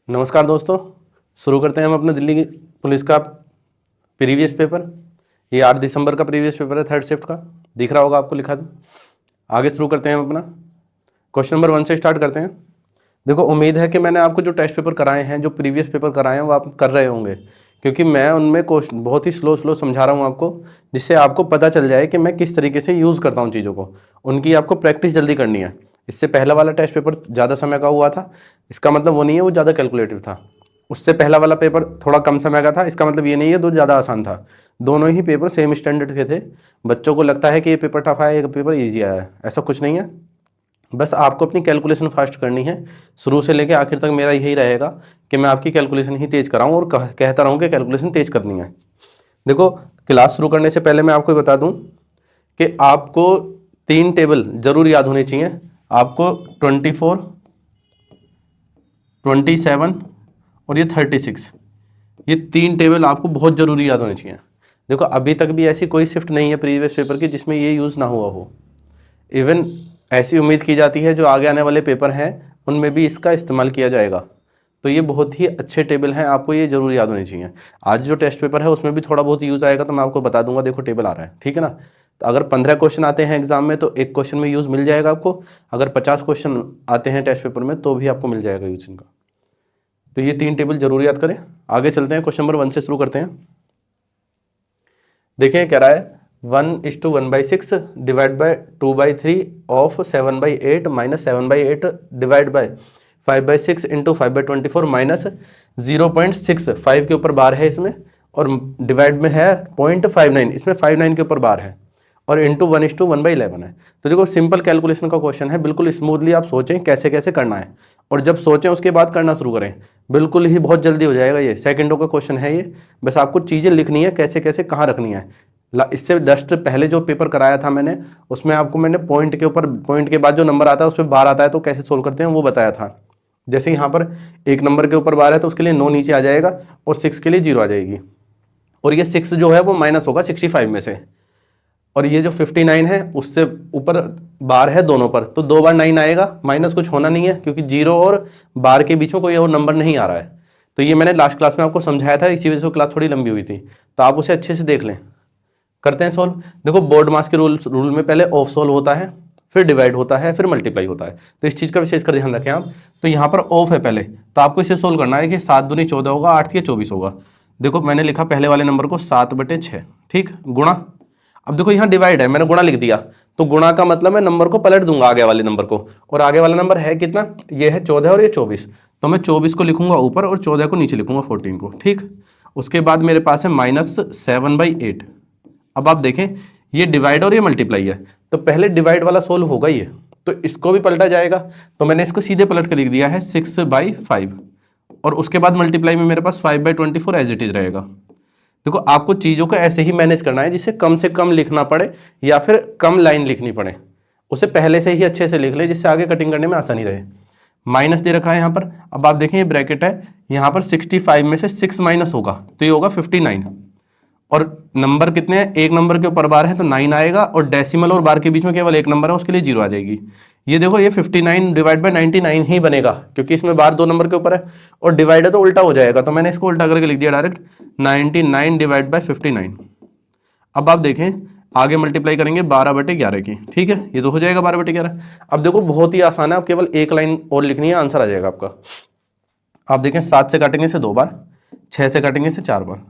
नमस्कार दोस्तों, शुरू करते हैं हम अपने दिल्ली की पुलिस का प्रीवियस पेपर। ये 8 दिसंबर का प्रीवियस पेपर है, थर्ड शिफ्ट का। दिख रहा होगा आपको लिखा था। आगे शुरू करते हैं हम अपना क्वेश्चन नंबर 1 से स्टार्ट करते हैं। देखो, उम्मीद है कि मैंने आपको जो टेस्ट पेपर कराए हैं, जो प्रीवियस पेपर कराए हैं, वो आप कर रहे होंगे, क्योंकि मैं उनमें क्वेश्चन बहुत ही स्लो समझा रहा हूँ आपको, जिससे आपको पता चल जाए कि मैं किस तरीके से यूज़ करता हूँ चीज़ों को। उनकी आपको प्रैक्टिस जल्दी करनी है। इससे पहला वाला टेस्ट पेपर ज़्यादा समय का हुआ था, इसका मतलब वो नहीं है वो ज़्यादा कैलकुलेटिव था। उससे पहला वाला पेपर थोड़ा कम समय का था, इसका मतलब ये नहीं है तो ज़्यादा आसान था। दोनों ही पेपर सेम स्टैंडर्ड के थे। बच्चों को लगता है कि ये पेपर टफ आया, ये पेपर ईजी आया है, ऐसा कुछ नहीं है। बस आपको अपनी कैलकुलेशन फास्ट करनी है। शुरू से लेकर आखिर तक मेरा यही रहेगा कि मैं आपकी कैलकुलेशन ही तेज़ कराऊँ और कहता रहूँ कि कैलकुलेशन तेज़ करनी है। देखो, क्लास शुरू करने से पहले मैं आपको बता दूं कि आपको 3 टेबल जरूर याद होने चाहिए। आपको 24, 27 और ये 36, ये 3 टेबल आपको बहुत ज़रूरी याद होने चाहिए। देखो, अभी तक भी ऐसी कोई शिफ्ट नहीं है प्रीवियस पेपर की जिसमें ये यूज़ ना हुआ हो। इवन ऐसी उम्मीद की जाती है जो आगे आने वाले पेपर हैं उनमें भी इसका इस्तेमाल किया जाएगा। तो ये बहुत ही अच्छे टेबल हैं, आपको ये जरूर याद होने चाहिए। आज जो टेस्ट पेपर है उसमें भी थोड़ा बहुत यूज़ आएगा, तो मैं आपको बता दूंगा। देखो, टेबल आ रहा है, ठीक है ना। तो अगर 15 क्वेश्चन आते हैं एग्जाम में तो एक क्वेश्चन में यूज़ मिल जाएगा आपको। अगर 50 क्वेश्चन आते हैं टेस्ट पेपर में तो भी आपको मिल जाएगा यूज़ इनका। तो ये 3 टेबल जरूर याद करें। आगे चलते हैं, क्वेश्चन नंबर 1 से शुरू करते हैं। देखिए, कह रहा है 1:1/6 divide by 2/3 of 7/8 minus 7/8 divide by 5/6 into 5/24 minus 0.6। 5 के ऊपर बार है इसमें, और डिवाइड में है 0.59, इसमें 59 के ऊपर बार है, और इंटू 1:1/11 है। तो देखो, सिंपल कैलकुलेशन का क्वेश्चन है, बिल्कुल स्मूथली आप सोचें कैसे कैसे करना है, और जब सोचें उसके बाद करना शुरू करें। बिल्कुल ही बहुत जल्दी हो जाएगा। ये सेकंडों का क्वेश्चन है ये। बस आपको चीज़ें लिखनी है, कैसे कैसे कहाँ रखनी है। इससे जस्ट पहले जो पेपर कराया था मैंने, उसमें आपको मैंने पॉइंट के ऊपर, पॉइंट के बाद जो नंबर आता है उस पर बार आता है तो कैसे सोल्व करते हैं वो बताया था। जैसे यहाँ पर 1 नंबर के ऊपर बार है तो उसके लिए 9 नीचे आ जाएगा और 6 के लिए 0 आ जाएगी, और ये 6 जो है वो माइनस होगा 65 में से, और ये जो 59 है उससे ऊपर बार है दोनों पर, तो 2 बार 9 आएगा। माइनस कुछ होना नहीं है क्योंकि 0 और बार के बीच में कोई और नंबर नहीं आ रहा है। तो ये मैंने लास्ट क्लास में आपको समझाया था, इसी वजह से क्लास थोड़ी लंबी हुई थी, तो आप उसे अच्छे से देख लें। करते हैं सॉल्व। देखो, बोर्ड मास के रूल में पहले ऑफ सॉल्व होता है, फिर डिवाइड होता है, फिर मल्टीप्लाई होता है। तो इस चीज़ का विशेष कर ध्यान रखें आप। तो यहाँ पर ऑफ है पहले, तो आपको इसे सोल्व करना है कि 7 दूनी 14 होगा, 8 के 24 होगा। देखो, मैंने लिखा पहले वाले नंबर को 7/6, ठीक, गुणा। अब देखो, यहाँ डिवाइड है, मैंने गुणा लिख दिया, तो गुणा का मतलब मैं नंबर को पलट दूंगा आगे वाले नंबर को, और आगे वाला नंबर है कितना, ये है 14 और ये 24, तो मैं 24 को लिखूंगा ऊपर और 14 को नीचे लिखूंगा, 14 को, ठीक। उसके बाद मेरे पास है -7/8। अब आप देखें, ये डिवाइड और ये मल्टीप्लाई है, तो पहले डिवाइड वाला सोल्व होगा ये, तो इसको भी पलटा जाएगा, तो मैंने इसको सीधे पलट कर लिख दिया है 6/5, और उसके बाद मल्टीप्लाई में मेरे पास 5/24 एज इट इज रहेगा। देखो, आपको चीज़ों को ऐसे ही मैनेज करना है जिससे कम से कम लिखना पड़े या फिर कम लाइन लिखनी पड़े, उसे पहले से ही अच्छे से लिख ले जिससे आगे कटिंग करने में आसानी रहे। माइनस दे रखा है यहाँ पर। अब आप देखें, ये ब्रैकेट है, यहाँ पर 65 में से 6 माइनस होगा तो ये होगा 59, और नंबर कितने हैं, एक नंबर के ऊपर बार है तो 9 आएगा, और डेसिमल और बार के बीच में केवल एक नंबर है, उसके लिए 0 आ जाएगी। ये देखो, ये 59 डिवाइड बाई 99 ही बनेगा, क्योंकि इसमें बार 2 नंबर के ऊपर है, और डिवाइड है तो उल्टा हो जाएगा, तो मैंने इसको उल्टा करके लिख दिया डायरेक्ट 99 डिवाइड बाई 59। अब आप देखें, आगे मल्टीप्लाई करेंगे 12/11 की, ठीक है, ये तो हो जाएगा 12/11। अब देखो, बहुत ही आसान है, अब केवल एक लाइन और लिखनी है, आंसर आ जाएगा आपका। आप देखें, 7 से काटेंगे से 2 बार, 6 से काटेंगे से 4 बार,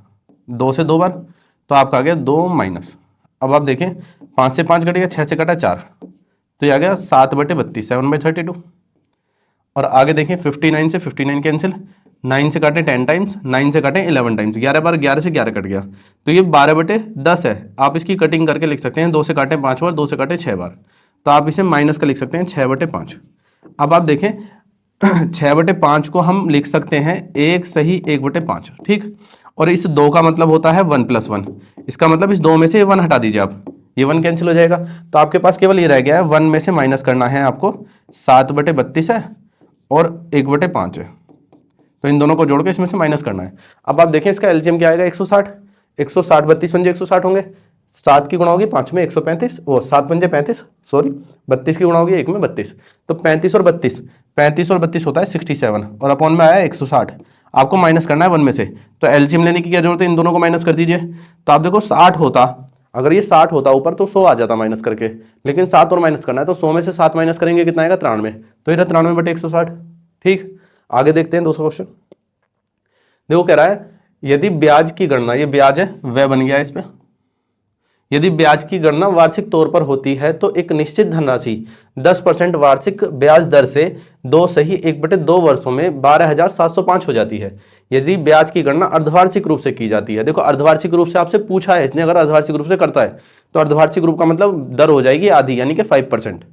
2 से 2 बार, तो आपका आ गया 2 माइनस। अब आप देखें, 5 से 5 कटेगा, 6 से कटा 4, तो ये आ गया 7/32, 7/32। और आगे देखें, 59 से 59 कैंसिल, 9 से काटें 10 टाइम्स, 9 से काटें 11 टाइम्स, 11 बार 11 से 11 कट गया, तो ये 12/10 है। आप इसकी कटिंग करके लिख सकते हैं, 2 से काटें 5 बार, 2 से काटें 6 बार, तो आप इसे माइनस का लिख सकते हैं 6/5। अब आप देखें, 6/5 को हम लिख सकते हैं 1 सही 1/5, ठीक। और इस 2 का मतलब होता है 1 + 1, इसका मतलब इस 2 में से ये 1 हटा दीजिए आप, ये 1 कैंसिल हो जाएगा, तो आपके पास केवल ये रह गया है 1 में से माइनस करना है आपको, 7/32 है और 1/5 है, तो इन दोनों को जोड़ के इसमें से माइनस करना है। अब आप देखें, इसका एलसीएम क्या आएगा, 160, 160 32 पंजे 160 होंगे, 7 की गुणा होगी 5 में 135, वो 7 पंजे 35, सॉरी 32 की गुणा होगी 1 में 32, तो 35 और 32 होता है 67 और अपॉन में आया 160। आपको माइनस करना है 1 में से, तो एलसीएम लेने की क्या जरूरत है, इन दोनों को माइनस कर दीजिए। तो आप देखो 60 होता, अगर ये 60 होता ऊपर तो 100 आ जाता माइनस करके, लेकिन 7 और माइनस करना है तो 100 में से 7 माइनस करेंगे कितना आएगा 93, तो ये 93/160। ठीक, आगे देखते हैं दूसरा क्वेश्चन। देखो कह रहा है यदि ब्याज की गणना, ये ब्याज है वह बन गया इस पे, यदि ब्याज की गणना वार्षिक तौर पर होती है तो एक निश्चित धनराशि 10% वार्षिक ब्याज दर से 2/1/2 वर्षों में 12,705 हो जाती है। यदि ब्याज की गणना अर्धवार्षिक रूप से की जाती है, देखो अर्धवार्षिक रूप से आपसे पूछा है इसने, अगर अर्धवार्षिक रूप से करता है तो अर्धवार्षिक रूप का मतलब दर हो जाएगी आधी, यानी कि 5%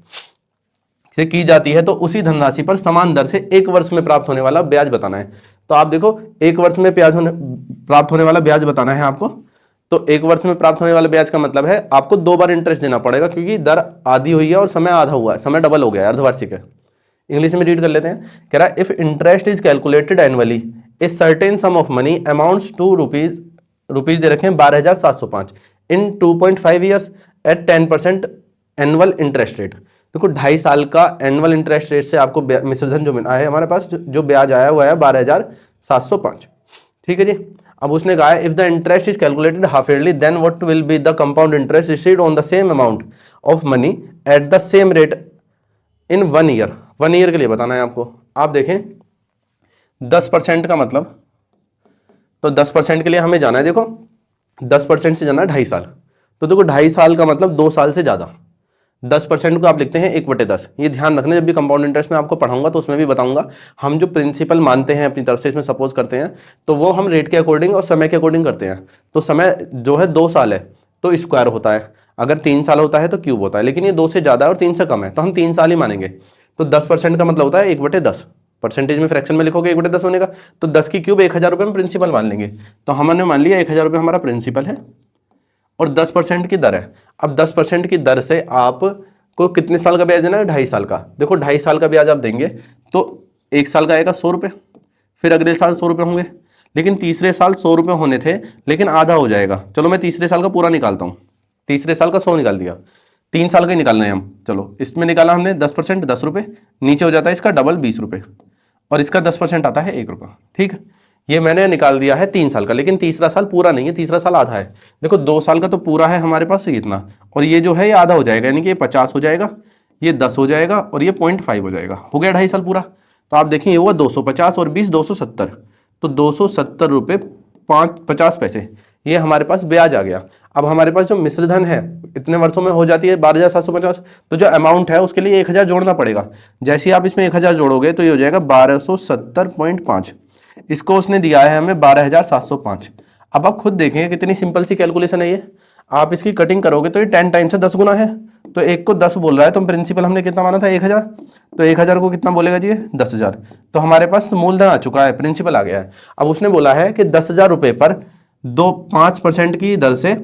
से की जाती है, तो उसी धनराशि पर समान दर से एक वर्ष में प्राप्त होने वाला ब्याज बताना है। तो आप देखो एक वर्ष में प्राप्त होने वाला ब्याज बताना है आपको, तो एक वर्ष में प्राप्त होने वाले ब्याज का मतलब है आपको 2 बार इंटरेस्ट देना पड़ेगा, क्योंकि दर आधी हुई है और समय आधा हुआ है, समय डबल हो गया है, अर्धवार्षिक है। इंग्लिश में रीड कर लेते हैं, कह रहा है if interest is calculated annually a certain sum of money amounts to rupees दे रखे हैं 12,705 in 2.5 years at 10% annual interest rate. देखो 2.5 साल का एनुअल इंटरेस्ट रेट से आपको मिश्रधन जो मिला है हमारे पास, जो ब्याज आया हुआ है 12,705। ठीक है जी। अब उसने कहा है if the interest is calculated half yearly then what will be the compound interest received on the same amount of money at the same rate in 1 year. 1 year के लिए बताना है आपको। आप देखें 10% का मतलब, तो 10% के लिए हमें जाना है, देखो 10% से जाना है 2.5 साल, तो देखो 2.5 साल का मतलब 2 साल से ज्यादा। 10% को आप लिखते हैं 1/10। ये ध्यान रखना, जब भी कंपाउंड इंटरेस्ट में आपको पढ़ाऊंगा तो उसमें भी बताऊंगा। हम जो प्रिंसिपल मानते हैं अपनी तरफ से, इसमें सपोज करते हैं, तो वो हम रेट के अकॉर्डिंग और समय के अकॉर्डिंग करते हैं। तो समय जो है 2 साल है तो स्क्वायर होता है, अगर 3 साल होता है तो क्यूब होता है, लेकिन ये 2 से ज्यादा है और 3 से कम है तो हम 3 साल ही मानेंगे। तो 10% का मतलब होता है 1/10, परसेंटेज में फ्रैक्शन में लिखोगे 1/10 होने का, तो 10 की क्यूब 1,000 रुपये में प्रिंसिपल मान लेंगे। तो हमने मान लिया 1,000 रुपये हमारा प्रिंसिपल है और 10% की दर है। अब 10% की दर से आपको कितने साल का ब्याज देना है, 2.5 साल का। देखो 2.5 साल का ब्याज आप देंगे तो 1 साल का आएगा 100 रुपये, फिर अगले साल 100 रुपये होंगे, लेकिन तीसरे साल 100 रुपये होने थे लेकिन आधा हो जाएगा। चलो मैं तीसरे साल का पूरा निकालता हूँ, तीसरे साल का 100 निकाल दिया, 3 साल का ही निकालना है हम। चलो इसमें निकाला हमने 10%, 10 रुपये, नीचे हो जाता है इसका डबल 20 रुपये, और इसका 10% आता है 1 रुपया। ठीक है, ये मैंने निकाल दिया है 3 साल का, लेकिन तीसरा साल पूरा नहीं है, तीसरा साल आधा है। देखो 2 साल का तो पूरा है हमारे पास इतना, और ये जो है ये आधा हो जाएगा, यानी कि ये 50 हो जाएगा, ये 10 हो जाएगा और ये 0.5 हो जाएगा, हो गया 2.5 साल पूरा। तो आप देखिए ये हुआ 250 और 20 270, तो 270 रुपये 50 पैसे ये हमारे पास ब्याज आ गया। अब हमारे पास जो मिश्रधन है इतने वर्षों में हो जाती है 12,750, तो जो अमाउंट है उसके लिए 1,000 जोड़ना पड़ेगा। जैसे ही आप इसमें 1,000 जोड़ोगे तो ये हो जाएगा 1270.5, इसको उसने दिया है हमें 12,705। अब आप खुद देखेंगे कितनी सिंपल सी कैलकुलेशन है ये। आप इसकी कटिंग करोगे तो ये 10 टाइम से 10 गुना है, तो एक को 10 बोल रहा है, तो प्रिंसिपल हमने कितना माना था 1,000, तो 1,000 को कितना बोलेगा जी 10,000, तो हमारे पास मूलधन आ चुका है, प्रिंसिपल आ गया है। अब उसने बोला है कि 10,000 रुपये पर 5% की दर से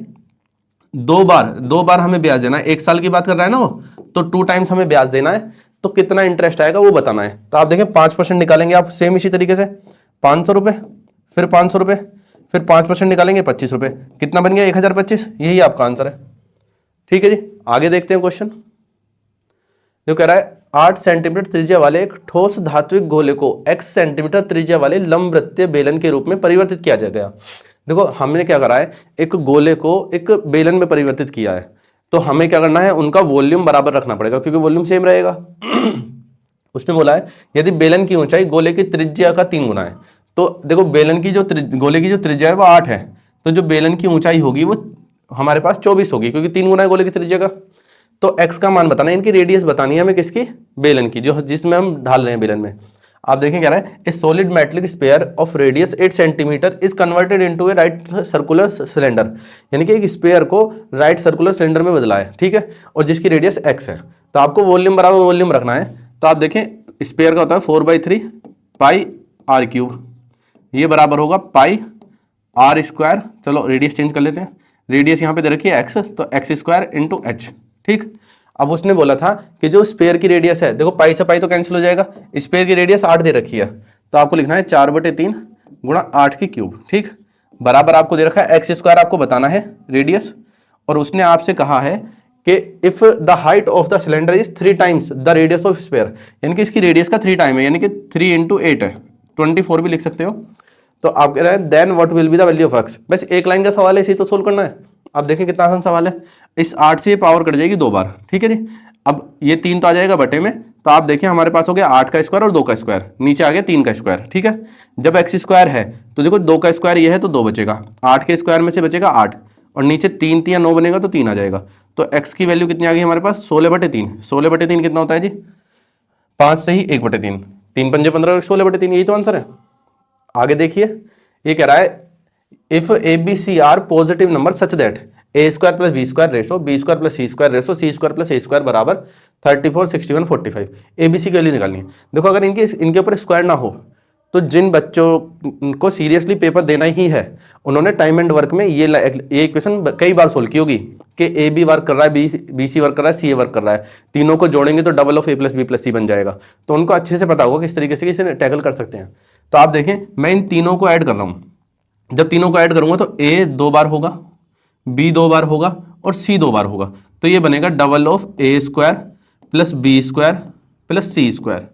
दो बार हमें ब्याज देना है। 1 साल की बात कर रहा है ना वो, तो 2 टाइम्स हमें ब्याज देना है, तो कितना इंटरेस्ट आएगा वो बताना है। तो आप देखें 5% निकालेंगे आप सेम इसी तरीके से 500 रुपये, फिर 500 रुपये, फिर 5% निकालेंगे 25 रुपये, कितना बन गया 1,025, यही आपका आंसर है। ठीक है जी, आगे देखते हैं क्वेश्चन। जो कह रहा है 8 सेंटीमीटर त्रिज्या वाले एक ठोस धात्विक गोले को x सेंटीमीटर त्रिज्या वाले लंबवृत्तीय बेलन के रूप में परिवर्तित किया जाएगा। देखो हमने क्या करा है, एक गोले को एक बेलन में परिवर्तित किया है, तो हमें क्या करना है, उनका वॉल्यूम बराबर रखना पड़ेगा क्योंकि वॉल्यूम सेम रहेगा। उसने बोला है यदि बेलन की ऊंचाई गोले की त्रिज्या का 3 गुना है, तो देखो बेलन की जो गोले की जो त्रिज्या है वो 8 है, तो जो बेलन की ऊंचाई होगी वो हमारे पास 24 होगी, क्योंकि 3 गुना है गोले की त्रिज्या का। तो x का मान बताना है, इनकी रेडियस बतानी है हमें, किसकी, बेलन की, जो जिसमें हम ढाल रहे हैं बेलन में। आप देखें क्या रहा है, ए solid metallic sphere of radius 8 centimetre is converted into A right circular cylinder, यानी कि एक स्फीयर को राइट सर्कुलर सिलेंडर में बदला है, ठीक है, और जिसकी रेडियस x है। तो आपको वॉल्यूम बराबर वॉल्यूम रखना है। तो आप देखें स्फीयर का होता है 4/3 पाई r क्यूब, ये बराबर होगा पाई r स्क्वायर। चलो रेडियस चेंज कर लेते हैं, रेडियस यहाँ पे दे रखी है x, तो x स्क्वायर इंटू h। ठीक, अब उसने बोला था कि जो स्पेयर की रेडियस है, देखो पाई से पाई तो कैंसिल हो जाएगा, स्पेयर की रेडियस 8 दे रखी है, तो आपको लिखना है 4/3 गुणा 8 की क्यूब। ठीक, बराबर आपको दे रखा है x स्क्वायर, आपको बताना है रेडियस, और उसने आपसे कहा है कि if the height of the cylinder is 3 times the radius of sphere, यानी कि इसकी रेडियस का 3 टाइम है, यानी कि 3 × 8 है, 24 भी लिख सकते हो। तो आप कह रहे हैं then what will be the value of X. बस एक लाइन का सवाल है, इसी तो सोल्व करना है। अब देखें कितना आसान सवाल है। इस 8 से ये पावर कट जाएगी 2 बार, ठीक है जी। अब ये 3 तो आ जाएगा बटे में, तो आप देखें हमारे पास हो गया 8 का स्क्वायर और 2 का स्क्वायर, नीचे आ गया 3 का स्क्वायर, ठीक है। जब एक्स स्क्वायर है तो देखो 2 का स्क्वायर ये है तो 2 बचेगा, 8 के स्क्वायर में से बचेगा 8, और नीचे 3 3 9 बनेगा तो 3 आ जाएगा। तो एक्स की वैल्यू कितनी आ गई हमारे पास 16/3। 16/3 कितना होता है जी 5 से ही 1/3, 3 पंजे 15, 16/3, यही तो आंसर है। आगे देखिए ये कह रहा है if A B C are positive number such that A square plus B square ratio B square plus C square ratio C square plus A square बराबर 34 61 45। ए बी सी की वैल्यू निकालनी है। देखो अगर इनके ऊपर स्क्वायर ना हो तो जिन बच्चों को सीरियसली पेपर देना ही है उन्होंने टाइम एंड वर्क में ये इक्वेशन कई बार सोल्व की होगी कि ए बी वर्क कर रहा है, बी सी वर्क कर रहा है, सी ए वर्क कर रहा है, तीनों को जोड़ेंगे तो double of A plus B plus C बन जाएगा। तो उनको अच्छे से पता होगा किस तरीके से इसे टैकल कर सकते हैं। तो आप देखें मैं इन तीनों को ऐड कर रहा हूँ, जब तीनों को ऐड करूंगा तो ए 2 बार होगा, बी 2 बार होगा और सी 2 बार होगा, तो ये बनेगा double of A square plus B square plus C square.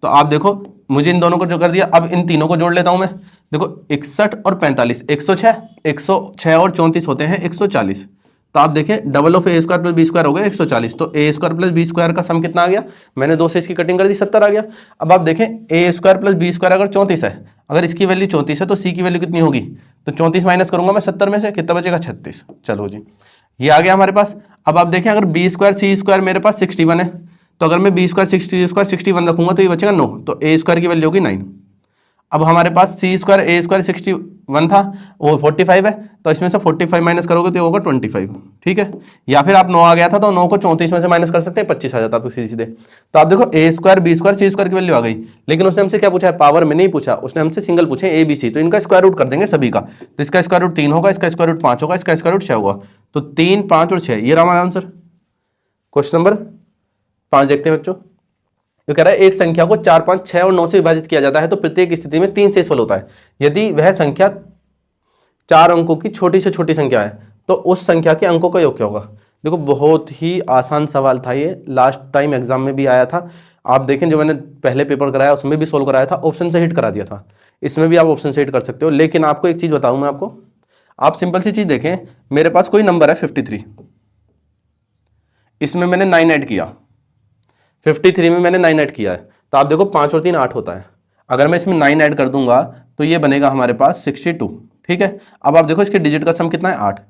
तो आप देखो मुझे इन दोनों को जो कर दिया, अब इन तीनों को जोड़ लेता हूं मैं। देखो 61 और 45 106 और 34 होते हैं 140। तो आप देखें double of A square plus B square हो गया 140, तो A square plus B square का सम कितना आ गया, मैंने 2 से इसकी कटिंग कर दी 70 आ गया। अब आप देखें ए स्क्वायर प्लस बी स्क्वायर अगर 34 है, अगर इसकी वैल्यू 34 है तो सी की वैल्यू कितनी होगी, तो 34 माइनस करूंगा मैं 70 में से, कितना बचेगा 36। चलो जी ये आ गया हमारे पास। अब आप देखें अगर बी स्क्वायर सी स्क्वायर मेरे पास 61 है, तो अगर मैं बी स्क्वायर 61 रखूंगा तो ये बचेगा 9, तो ए स्क्वायर की वैल्यू होगी 9। अब हमारे पास सी स्क्वायर ए स्क्वायर 61 था, वो 45 है, तो इसमें से 45 माइनस करोगे तो ये होगा 25, ठीक है। या फिर आप 9 आ गया था तो 9 को 34 में से माइनस कर सकते हैं, 25 आ जाता आपको सीधे सीधे। तो आप देखो ए स्क्वायर बी स्क्वायर सी स्क्वायर की वैल्यू आ गई, लेकिन उसने हमसे क्या पूछा है, पावर में नहीं पूछा, उसने हमसे सिंगल पूछे ए बी सी, तो इनका स्क्वायर रूट कर देंगे सभी का। तो इसका स्क्वायर रूट 3 होगा, इसका स्क्वायर रूट 5 होगा, इसका स्क्वायर रूट 6 होगा, तो 3 5 और 6, ये रहा हमारा आंसर। क्वेश्चन नंबर 5 देखते हैं बच्चों। जो कह रहा है एक संख्या को 4 5 6 और 9 से विभाजित किया जाता है तो प्रत्येक स्थिति में 3 से शेषफल होता है। यदि वह संख्या 4 अंकों की छोटी से छोटी संख्या है तो उस संख्या के अंकों का योग क्या होगा। देखो बहुत ही आसान सवाल था ये, लास्ट टाइम एग्जाम में भी आया था। आप देखें जो मैंने पहले पेपर कराया उसमें भी सोल्व कराया था, ऑप्शन से हिट करा दिया था, इसमें भी आप ऑप्शन से हिट कर सकते हो। लेकिन आपको एक चीज बताऊं मैं आपको, आप सिंपल सी चीज देखें, मेरे पास कोई नंबर है 53, इसमें मैंने 9 ऐड किया, 53 में मैंने 9 ऐड किया है, तो आप देखो 5 और 3 8 होता है। अगर मैं इसमें 9 ऐड कर दूंगा तो ये बनेगा हमारे पास 62, ठीक है। अब आप देखो इसके डिजिट का सम कितना है 8,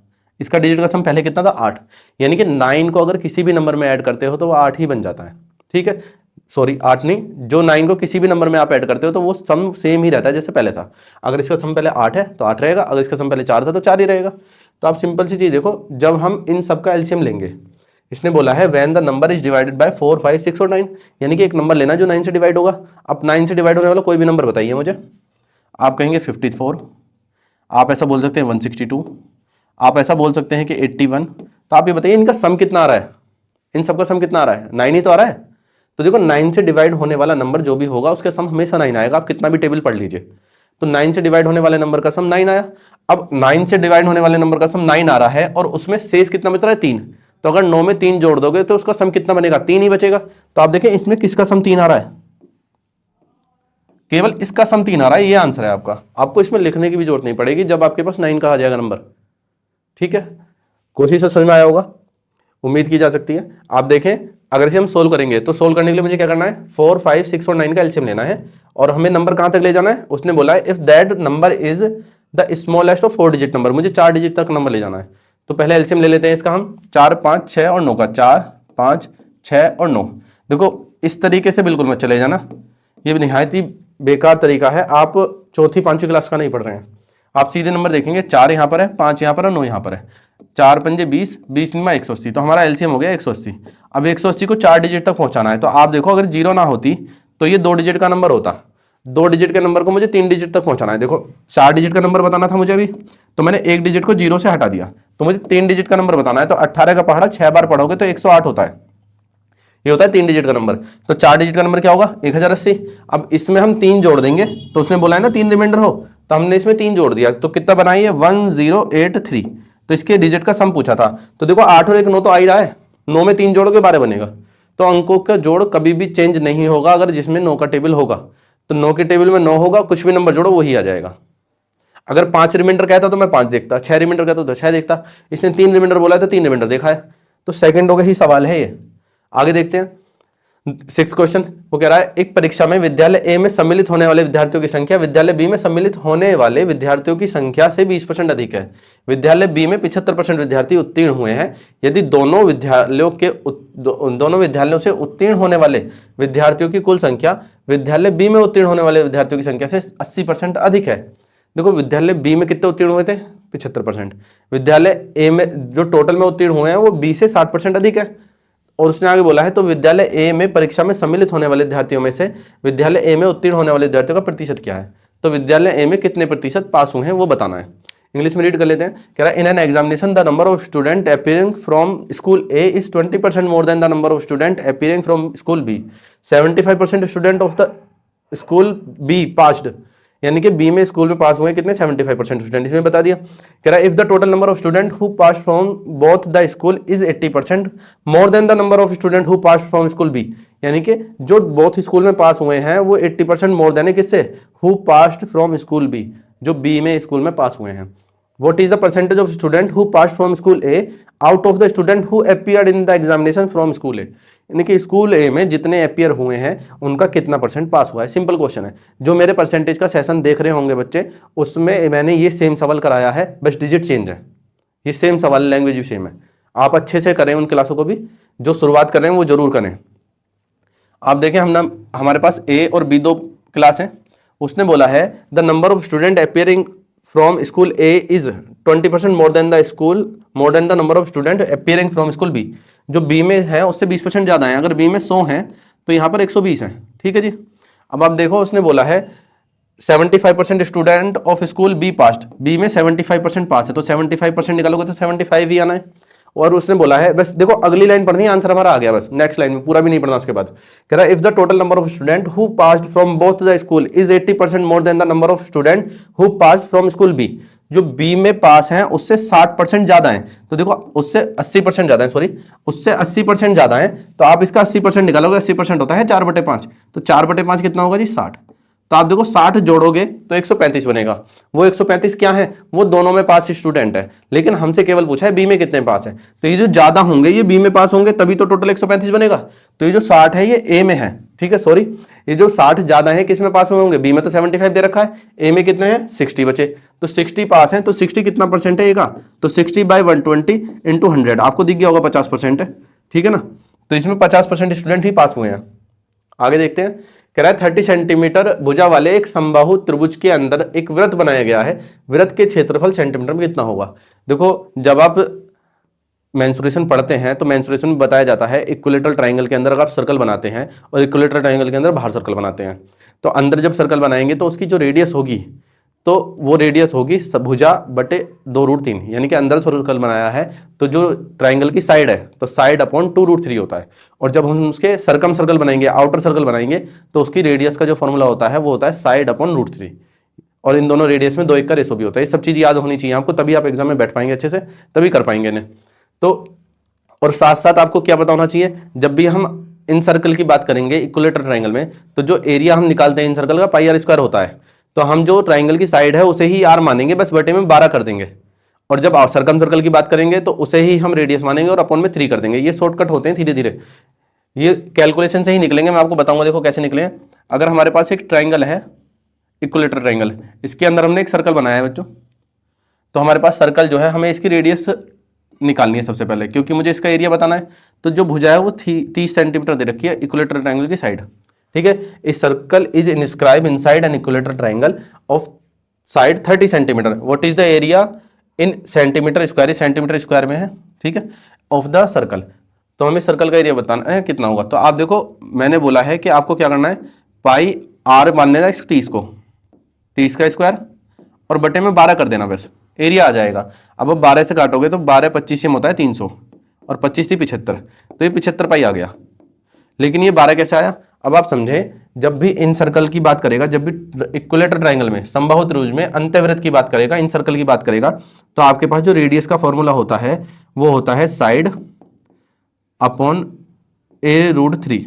इसका डिजिट का सम पहले कितना था 8, यानी कि 9 को अगर किसी भी नंबर में ऐड करते हो तो वो 8 ही बन जाता है, ठीक है। सॉरी 8 नहीं, जो 9 को किसी भी नंबर में आप ऐड करते हो तो वो सम सेम ही रहता है जैसे पहले था। अगर इसका सम पहले 8 है तो 8 रहेगा, अगर इसका सम पहले 4 था तो 4 ही रहेगा। तो आप सिंपल सी चीज देखो, जब हम इन सब का एलसीएम लेंगे, इसने बोला है when the number is divided by 4 5 6 और 9, यानी कि एक नंबर लेना जो 9 से डिवाइड होगा। अब 9 से डिवाइड होने वाला कोई भी नंबर बताइए मुझे। आप कहेंगे 54, आप ऐसा बोल सकते हैं 162, आप ऐसा बोल सकते हैं कि 81। तो आप ये बताइए इनका सम कितना आ रहा है, इन सबका सम कितना आ रहा है, 9 ही तो आ रहा है। तो देखो 9 से डिवाइड होने वाला नंबर जो भी होगा उसका सम हमेशा 9 आएगा, आप कितना भी टेबल पढ़ लीजिए। तो 9 से डिवाइड होने वाले नंबर का सम 9 आया। अब 9 से डिवाइड होने वाले नंबर का सम 9 आ रहा है और उसमें शेष कितना बच रहा है 3, तो अगर 9 में 3 जोड़ दोगे तो उसका सम कितना बनेगा, 3 ही बचेगा। तो आप देखें इसमें किसका सम 3 आ रहा है, केवल इसका सम 3 आ रहा है, ये आंसर है आपका। आपको इसमें लिखने की भी जरूरत नहीं पड़ेगी जब आपके पास 9 का आ जाएगा नंबर, ठीक है। कोशिश से समझ में आया होगा, उम्मीद की जा सकती है। आप देखें अगर इसे हम सोल्व करेंगे तो सोल्व करने के लिए मुझे क्या करना है, 4 5 6 और 9 का एलसीएम लेना है और हमें नंबर कहां तक ले जाना है, उसने बोला है if that number is the smallest of 4 digit number, मुझे 4 डिजिट तक नंबर ले जाना है। तो पहले एलसीएम ले लेते हैं इसका हम, 4 5 6 और 9 का, 4 5 6 और 9। देखो इस तरीके से बिल्कुल मत चले जाना, ये निहायत ही बेकार तरीका है, आप चौथी पांचवी क्लास का नहीं पढ़ रहे हैं। आप सीधे नंबर देखेंगे, 4 यहाँ पर है, 5 यहाँ पर है, 9 यहाँ पर है, 4 पंजे 20, 20 में 180, तो हमारा एलसीएम हो गया 180। अब 180 को 4 डिजिट तक पहुंचाना है। तो आप देखो अगर 0 ना होती तो ये 2 डिजिट का नंबर होता, 2 डिजिट के नंबर को मुझे 3 डिजिट तक पहुंचाना है। देखो 4 डिजिट का नंबर बताना था मुझे अभी, तो मैंने 1 डिजिट को 0 से हटा दिया, तो मुझे 3 डिजिट का नंबर बताना है। तो 18 का पहाड़ा 6 बार पढ़ोगे तो 108 होता है, ये होता है 3 डिजिट का नंबर। तो 4 डिजिट का नंबर क्या होगा 1080। अब इसमें हम 3 जोड़ देंगे, तो उसने बोला है ना 3 रिमाइंडर हो, तो हमने इसमें 3 जोड़ दिया, तो कितना बनाइए 1083। तो इसके डिजिट का सम पूछा था। तो देखो 8 और 1 9 तो आ ही रहा है, 9 में 3 जोड़ोगे 12 बनेगा। तो अंकों का जोड़ कभी भी चेंज नहीं होगा अगर जिसमें 9 का टेबल होगा। तो 9 के टेबल में 9 होगा, कुछ भी नंबर जोड़ो वही आ जाएगा। अगर 5 रिमाइंडर कहता तो मैं 5 देखता, 6 रिमाइंडर कहता तो 6 देखता, इसने 3 रिमाइंडर बोला है तो 3 रिमाइंडर देखा है। तो सेकंडों का ही सवाल है ये। आगे देखते हैं 6 क्वेश्चन। वो कह रहा है एक परीक्षा में विद्यालय ए में सम्मिलित होने वाले विद्यार्थियों की संख्या विद्यालय बी में सम्मिलित होने वाले विद्यार्थियों की संख्या से 20% अधिक है। विद्यालय बी में 75% विद्यार्थी उत्तीर्ण हुए हैं। यदि दोनों विद्यालयों से उत्तीर्ण होने वाले विद्यार्थियों की कुल संख्या विद्यालय बी में उत्तीर्ण होने वाले विद्यार्थियों की संख्या से 80% अधिक है। देखो विद्यालय बी में कितने उत्तीर्ण हुए थे, 75%। विद्यालय ए में जो टोटल में उत्तीर्ण हुए हैं वो बी से 60% अधिक है। और उसने आगे बोला है तो विद्यालय ए में परीक्षा में सम्मिलित होने वाले विद्यार्थियों में से विद्यालय ए में उत्तीर्ण होने वाले विद्यार्थियों का प्रतिशत क्या है। तो विद्यालय ए में कितने प्रतिशत पास हुए हैं वो बताना है। इंग्लिश में रीड कर लेते हैं। कह रहा है in an examination the number of student appearing from school A is 20% more than the number of student appearing from school B. 75% student of the school B passed, यानी कि बी में स्कूल में पास हुए कितने, 75% student. इसमें बता दिया। कह रहा है if the total number of student who pass from both the school is 80% more than the number of student who pass from school B, यानी कि जो बोथ स्कूल में पास हुए हैं वो 80% मोर देन है किससे, who passed from school B, जो बी में स्कूल में पास हुए हैं। What is the percentage of student who passed from school A out of the student who appeared in the examination from school A? यानी कि school ए में जितने appear हुए हैं उनका कितना परसेंट पास हुआ है। सिंपल क्वेश्चन है। जो मेरे परसेंटेज का सेशन देख रहे होंगे बच्चे, उसमें मैंने ये सेम सवाल कराया है, बस डिजिट चेंज है। ये सेम सवाल, लैंग्वेज भी सेम है। आप अच्छे से करें उन क्लासों को भी, जो शुरुआत कर रहे हैं वो जरूर करें। आप देखें हमारे पास ए और बी 2 क्लास हैं। उसने बोला है the number of student appearing from school A is 20% more than the number of student appearing from school B। जो B में है उससे 20% ज्यादा है। अगर B में 100 हैं तो यहाँ पर 120 है। ठीक है जी। अब आप देखो उसने बोला है 75% student of school B passed, B में 75% पास है, तो 75% निकालोगे तो 75 ही आना है। और उसने बोला है, बस देखो अगली लाइन पढ़नी है, आंसर हमारा आ गया, बस नेक्स्ट लाइन में पूरा भी नहीं पढ़ना। उसके बाद कह रहा है if the total number of student who passed from both the school is 80% more than the number of student who passed from school B, जो बी में पास हैं उससे 60% ज्यादा है। तो देखो उससे 80% ज्यादा है, सॉरी उससे 80% ज्यादा है, तो आप इसका 80% निकालोगे, 80% होता है 4/5, तो 4/5 कितना होगा जी, 60। तो आप देखो 60 जोड़ोगे तो 135 बनेगा। वो 135 क्या है, वो दोनों में पास स्टूडेंट है, लेकिन हमसे केवल पूछा है बी में कितने पास है। तो ये जो ज्यादा होंगे ये बी में पास होंगे, तभी तो टोटल 135 बनेगा। तो ये जो 60 है ये ए में है, ठीक है, सॉरी ये जो 60 ज्यादा है किस में पास हुए होंगे, बी में तो 75 दे रखा है, ए में कितने हैं 60 बचे, तो 60 पास हैं। तो 60 कितना परसेंट है ए का, तो 60/120 × 100 आपको दिख गया होगा 50% है, ठीक है ना। तो इसमें 50% स्टूडेंट ही पास हुए हैं। आगे देखते हैं। कह रहा है 30 सेंटीमीटर भुजा वाले एक समबाहु त्रिभुज के अंदर एक वृत्त बनाया गया है, वृत्त के क्षेत्रफल सेंटीमीटर में कितना होगा। देखो जब आप मेंसुरेशन पढ़ते हैं तो मेंसुरेशन में बताया जाता है इक्विलेटरल ट्रायंगल के अंदर अगर आप सर्कल बनाते हैं और इक्विलेटरल ट्रायंगल के अंदर बाहर सर्कल बनाते हैं, तो अंदर जब सर्कल बनाएंगे तो उसकी जो रेडियस होगी तो वो रेडियस होगी भुजा बटे 2√3, यानी कि अंदर सर्कल बनाया है तो जो ट्रायंगल की साइड है तो साइड अपॉन 2√3 होता है। और जब हम उसके सर्कम सर्कल बनाएंगे, आउटर सर्कल बनाएंगे, तो उसकी रेडियस का जो फॉर्मूला होता है वो होता है साइड अपॉन √3। और इन दोनों रेडियस में 2:1 का रेशो भी होता है। ये सब चीज़ याद होनी चाहिए आपको, तभी आप एग्जाम में बैठ पाएंगे अच्छे से, तभी कर पाएंगे इन्हें। तो और साथ साथ आपको क्या पता होना चाहिए, जब भी हम इन सर्कल की बात करेंगे इक्विलेटरल ट्रायंगल में, तो जो एरिया हम निकालते हैं इन सर्कल का πr² होता है, तो हम जो ट्रायंगल की साइड है उसे ही r मानेंगे, बस बटे में 12 कर देंगे। और जब सर्कम सर्कल की बात करेंगे तो उसे ही हम रेडियस मानेंगे और अपॉन में 3 कर देंगे। ये शॉर्टकट होते हैं, धीरे धीरे ये कैलकुलेशन से ही निकलेंगे। मैं आपको बताऊंगा, देखो कैसे निकले। अगर हमारे पास एक ट्रायंगल है इक्विलेटरल ट्रायंगल, इसके अंदर हमने एक सर्कल बनाया है बच्चों, तो हमारे पास सर्कल जो है हमें इसकी रेडियस निकालनी है सबसे पहले, क्योंकि मुझे इसका एरिया बताना है। तो जो भुजा है वो 30 सेंटीमीटर दे रखी है इक्विलेटरल ट्रायंगल की साइड, ठीक है। इस circle is inscribe inside an equilateral triangle of side 30 centimetre. What is the area in centimetre square, centimetre square में है, ठीक है, ऑफ द सर्कल। तो हमें सर्कल का एरिया बताना है कितना होगा। तो आप देखो मैंने बोला है कि आपको क्या करना है, πr मानने का 30 को, 30 का स्क्वायर और बटे में 12 कर देना, बस एरिया आ जाएगा। अब 12 से काटोगे तो 12 25 होता है 300 और 25 थी 75, तो ये 75 पाई आ गया। लेकिन ये 12 कैसे आया? अब आप समझें, जब भी इन सर्कल की बात करेगा, जब भी इक्विलेटरल ट्रायंगल में, समबाहु त्रिभुज में अंत्यवृत्त की बात करेगा, इन सर्कल की बात करेगा, तो आपके पास जो रेडियस का फॉर्मूला होता है वो होता है side upon a√3,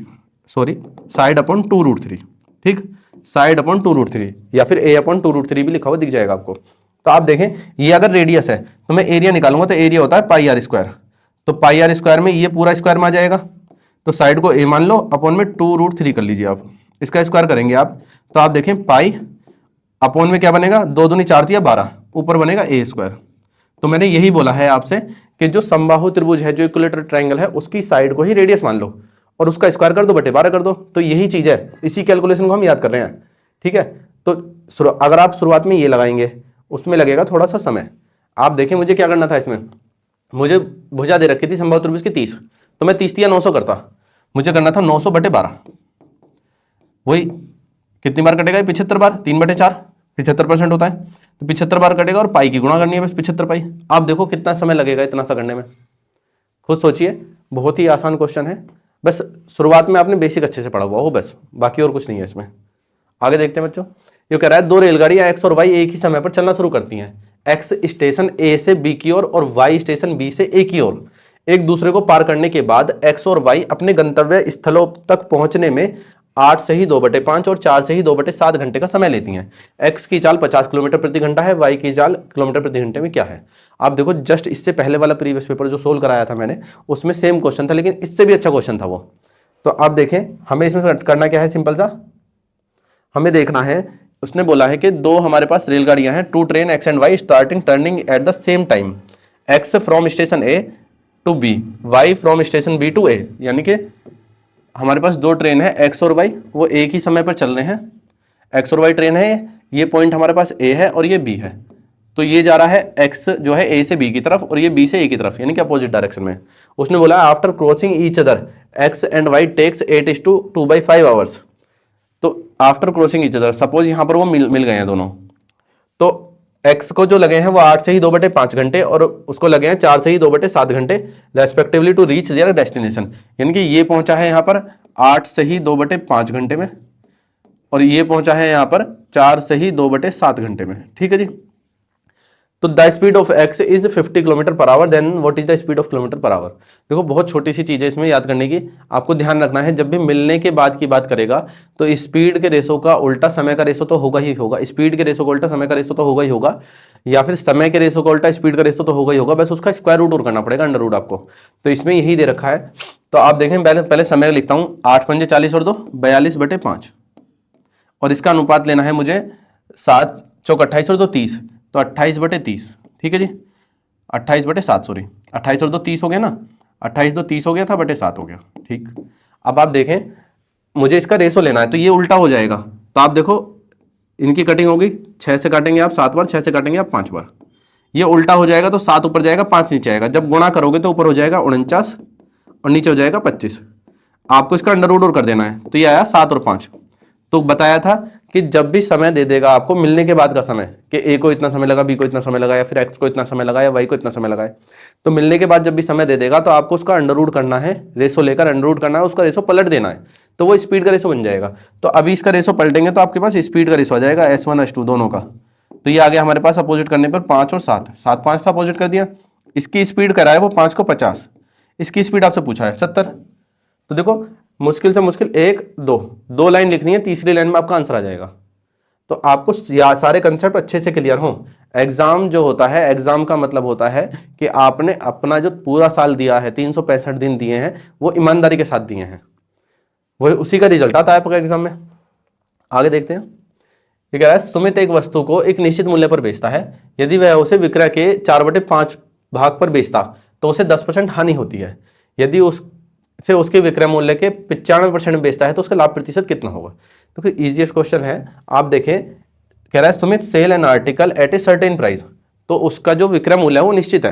sorry side upon 2√3, ठीक, साइड अपॉन 2√3 या फिर a अपॉन 2√3 भी लिखा हुआ दिख जाएगा आपको। तो आप देखें, ये अगर रेडियस है तो मैं एरिया निकालूंगा, तो एरिया होता है पाई आर स्क्वायर, तो पाई आर स्क्वायर में ये पूरा स्क्वायर में आ जाएगा, तो साइड को a मान लो, अपॉन में 2√3 कर लीजिए आप, इसका स्क्वायर करेंगे आप, तो आप देखें पाई अपॉन में क्या बनेगा, 2 दूनी 4 या 12, ऊपर बनेगा a²। तो मैंने यही बोला है आपसे कि जो समबाहु त्रिभुज है, जो इक्विलेटरल ट्रायंगल है, उसकी साइड को ही रेडियस मान लो और उसका स्क्वायर कर दो, बटे 12 कर दो। तो यही चीज है, इसी कैलकुलेशन को हम याद कर रहे हैं, ठीक है। तो अगर आप शुरुआत में ये लगाएंगे, उसमें लगेगा थोड़ा सा समय। आप देखें, मुझे क्या करना था इसमें, मुझे भुजा दे रखी थी समबाहु त्रिभुज की 30, तो मैं 30 या 900 करता, मुझे करना था 900 बटे 12, वही कितनी बार कटेगा, 75 बार, 3/4 75% होता है, तो 75 बार कटेगा और पाई की गुणा करनी है बस 75 पाई। आप देखो कितना समय लगेगा इतना सा करने में, खुद सोचिए, बहुत ही आसान क्वेश्चन है, बस शुरुआत में आपने बेसिक अच्छे से पढ़ा हुआ हो बस, बाकी और कुछ नहीं है इसमें। आगे देखते हैं बच्चों, ये कह रहा है 2 रेलगाड़ियां एक्स और वाई एक ही समय पर चलना शुरू करती हैं। एक्स स्टेशन ए से बी की ओर और वाई स्टेशन बी से ए की ओर एक दूसरे को पार करने के बाद एक्स और वाई अपने गंतव्य स्थलों तक पहुंचने में 8 से ही 2/5 और 4 से ही 2/7 घंटे का समय लेती हैं। एक्स की चाल 50 किलोमीटर प्रति घंटा है, वाई की चाल किलोमीटर प्रति घंटे में क्या है। आप देखो, जस्ट इससे पहले वाला प्रीवियस पेपर जो सोल्व कराया था मैंने, उसमें सेम क्वेश्चन था, लेकिन इससे भी अच्छा क्वेश्चन था वो। तो आप देखें, हमें इसमें करना क्या है, सिंपल सा हमें देखना है, उसने बोला है कि 2 हमारे पास रेलगाड़ियां हैं, 2 train X and Y starting turning at the same time, X from station A to B, Y from station B to A, यानी कि हमारे पास 2 ट्रेन है एक्स और वाई, वो एक ही समय पर चल रहे हैं, एक्स और वाई ट्रेन है, ये पॉइंट हमारे पास ए है और ये बी है, तो ये जा रहा है एक्स जो है ए से बी की तरफ और ये बी से ए की तरफ, यानी कि अपोजिट डायरेक्शन में। उसने बोला after crossing each other X and Y takes 8:2/5 hours. तो after crossing each other, suppose यहां पर वो मिल गए हैं दोनों, तो एक्स को जो लगे हैं वो 8 से ही 2/5 घंटे और उसको लगे हैं 4 से ही 2/7 घंटे respectively to reach their destination, यानी कि ये पहुंचा है यहां पर 8 से ही 2/5 घंटे में और ये पहुंचा है यहां पर 4 से ही 2/7 घंटे में, ठीक है जी। तो the speed of X is 50 kilometre per hour, then what is the speed of kilometre per hour. देखो, बहुत छोटी सी चीज है इसमें याद करने की, आपको ध्यान रखना है, जब भी मिलने के बाद की बात करेगा तो स्पीड के रेशो का उल्टा समय का रेशो तो होगा ही होगा, स्पीड के रेशो का उल्टा समय का रेशो तो होगा ही होगा, या फिर समय के रेशो का उल्टा स्पीड का रेशो तो होगा ही होगा, बस उसका स्क्वायर रूट और करना पड़ेगा, अंडर रूट आपको। तो इसमें यही दे रखा है, तो आप देखें, पहले समय लिखता हूँ, 8 पंजे 40 और 2 42/5, और इसका अनुपात लेना है मुझे 7 चौक 28 और 2 30, तो 28/30, ठीक है जी, 28/7, सॉरी 28 और 2 30 हो गया ना, 28 2 30 हो गया था, बटे 7 हो गया, ठीक। अब आप देखें, मुझे इसका रेशो लेना है, तो ये उल्टा हो जाएगा, तो आप देखो इनकी कटिंग होगी, 6 से काटेंगे आप 7 बार, 6 से काटेंगे आप 5 बार, ये उल्टा हो जाएगा, तो 7 ऊपर जाएगा 5 नीचे आएगा, जब गुणा करोगे तो ऊपर हो जाएगा 49 और नीचे हो जाएगा 25, आपको इसका अंडर रूट और कर देना है, तो ये आया 7 और 5। तो बताया था कि जब भी समय दे देगा आपको मिलने के बाद का समय, कि ए को इतना समय लगा, बी को इतना समय लगा, या फिर एक्स को इतना समय लगा, या वाई को इतना समय लगा है, तो मिलने के बाद जब भी समय दे देगा तो आपको उसका अंडर रूट करना है, रेशो लेकर अंडर रूट करना है, उसका रेशो पलट देना है, तो वो स्पीड का रेशो बन जाएगा। तो अभी इसका रेशो पलटेंगे तो आपके पास स्पीड का रेशो आ जाएगा S1 S2 दोनों का, तो ये आ गया हमारे पास अपोजिट करने पर 5 और 7, 7 5 था, अपोजिट कर दिया, इसकी स्पीड कराया वो 5 को 50, इसकी स्पीड आपसे पूछा है 70। तो देखो, मुश्किल से मुश्किल 1 2 लाइन लिखनी है, तीसरी लाइन में आपका आंसर आ जाएगा। तो आपको सारे कंसेप्ट अच्छे से क्लियर हो। एग्जाम जो होता है, एग्जाम का मतलब होता है कि आपने अपना जो पूरा साल दिया है, 365 दिन दिए हैं, वो ईमानदारी के साथ दिए हैं, वही उसी का रिजल्ट आता है आपका एग्जाम में। आगे देखते हैं, ये कह रहा है सुमित एक वस्तु को एक निश्चित मूल्य पर बेचता है, यदि वह उसे विक्रय के 4/5 भाग पर बेचता तो उसे 10% हानि होती है, यदि से उसके विक्रय मूल्य के 95% बेचता है तो उसका लाभ प्रतिशत कितना होगा। तो फिर इजीएस्ट क्वेश्चन है, आप देखें, कह रहा है Sumit sell an article at a certain price, तो उसका जो विक्रय मूल्य है वो निश्चित है,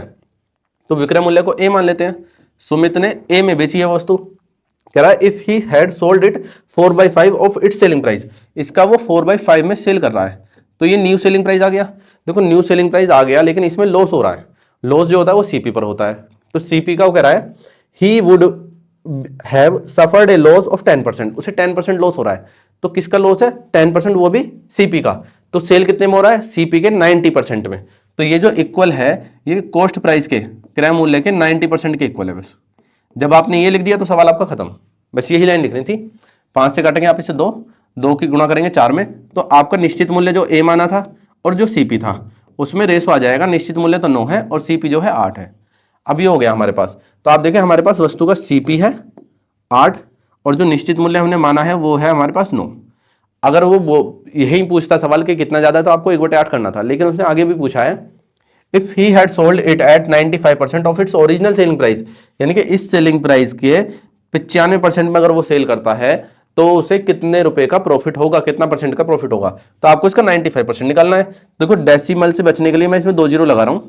तो विक्रय मूल्य को ए मान लेते हैं। सुमित ने ए में बेची है वस्तु, कह रहा है if he had sold it 4/5 of its selling price, इसका वो 4/5 में सेल कर रहा है, तो ये न्यू सेलिंग प्राइस आ गया। देखो, न्यू सेलिंग प्राइस आ गया, लेकिन इसमें लॉस हो रहा है, लॉस जो होता है वो सीपी पर होता है, तो सीपी का वो कह रहा है he would have suffered A loss of 10%, उसे 10% लॉस हो रहा है। तो किसका लॉस है? 10%, वो भी सीपी का। तो सेल कितने में हो रहा है? सीपी के 90% में। तो ये जो इक्वल है ये कॉस्ट प्राइस के, क्रय मूल्य के 90% के इक्वल है। बस जब आपने ये लिख दिया तो सवाल आपका खत्म। बस यही लाइन लिखनी थी। 5 से काटेंगे आप इसे 2, 2 की गुणा करेंगे 4 में, तो आपका निश्चित मूल्य जो ए माना था और जो सीपी था उसमें रेशो आ जाएगा। निश्चित मूल्य तो 9 है और सीपी जो है 8 है। अब ये हो गया हमारे पास। तो आप देखें हमारे पास वस्तु का सीपी है 8 और जो निश्चित मूल्य हमने माना है वो है हमारे पास 9। अगर वो यही पूछता सवाल कि कितना ज्यादा है तो आपको 1/8 करना था, लेकिन उसने आगे भी पूछा है if he had sold it at 95% of its original selling price, यानी कि इस सेलिंग प्राइस के 95% में अगर वो सेल करता है तो उसे कितने रुपए का प्रॉफिट होगा, कितना परसेंट का प्रॉफिट होगा। तो आपको इसका 95% निकालना है। देखो डेसिमल से बचने के लिए मैं इसमें 2 जीरो लगा रहा हूं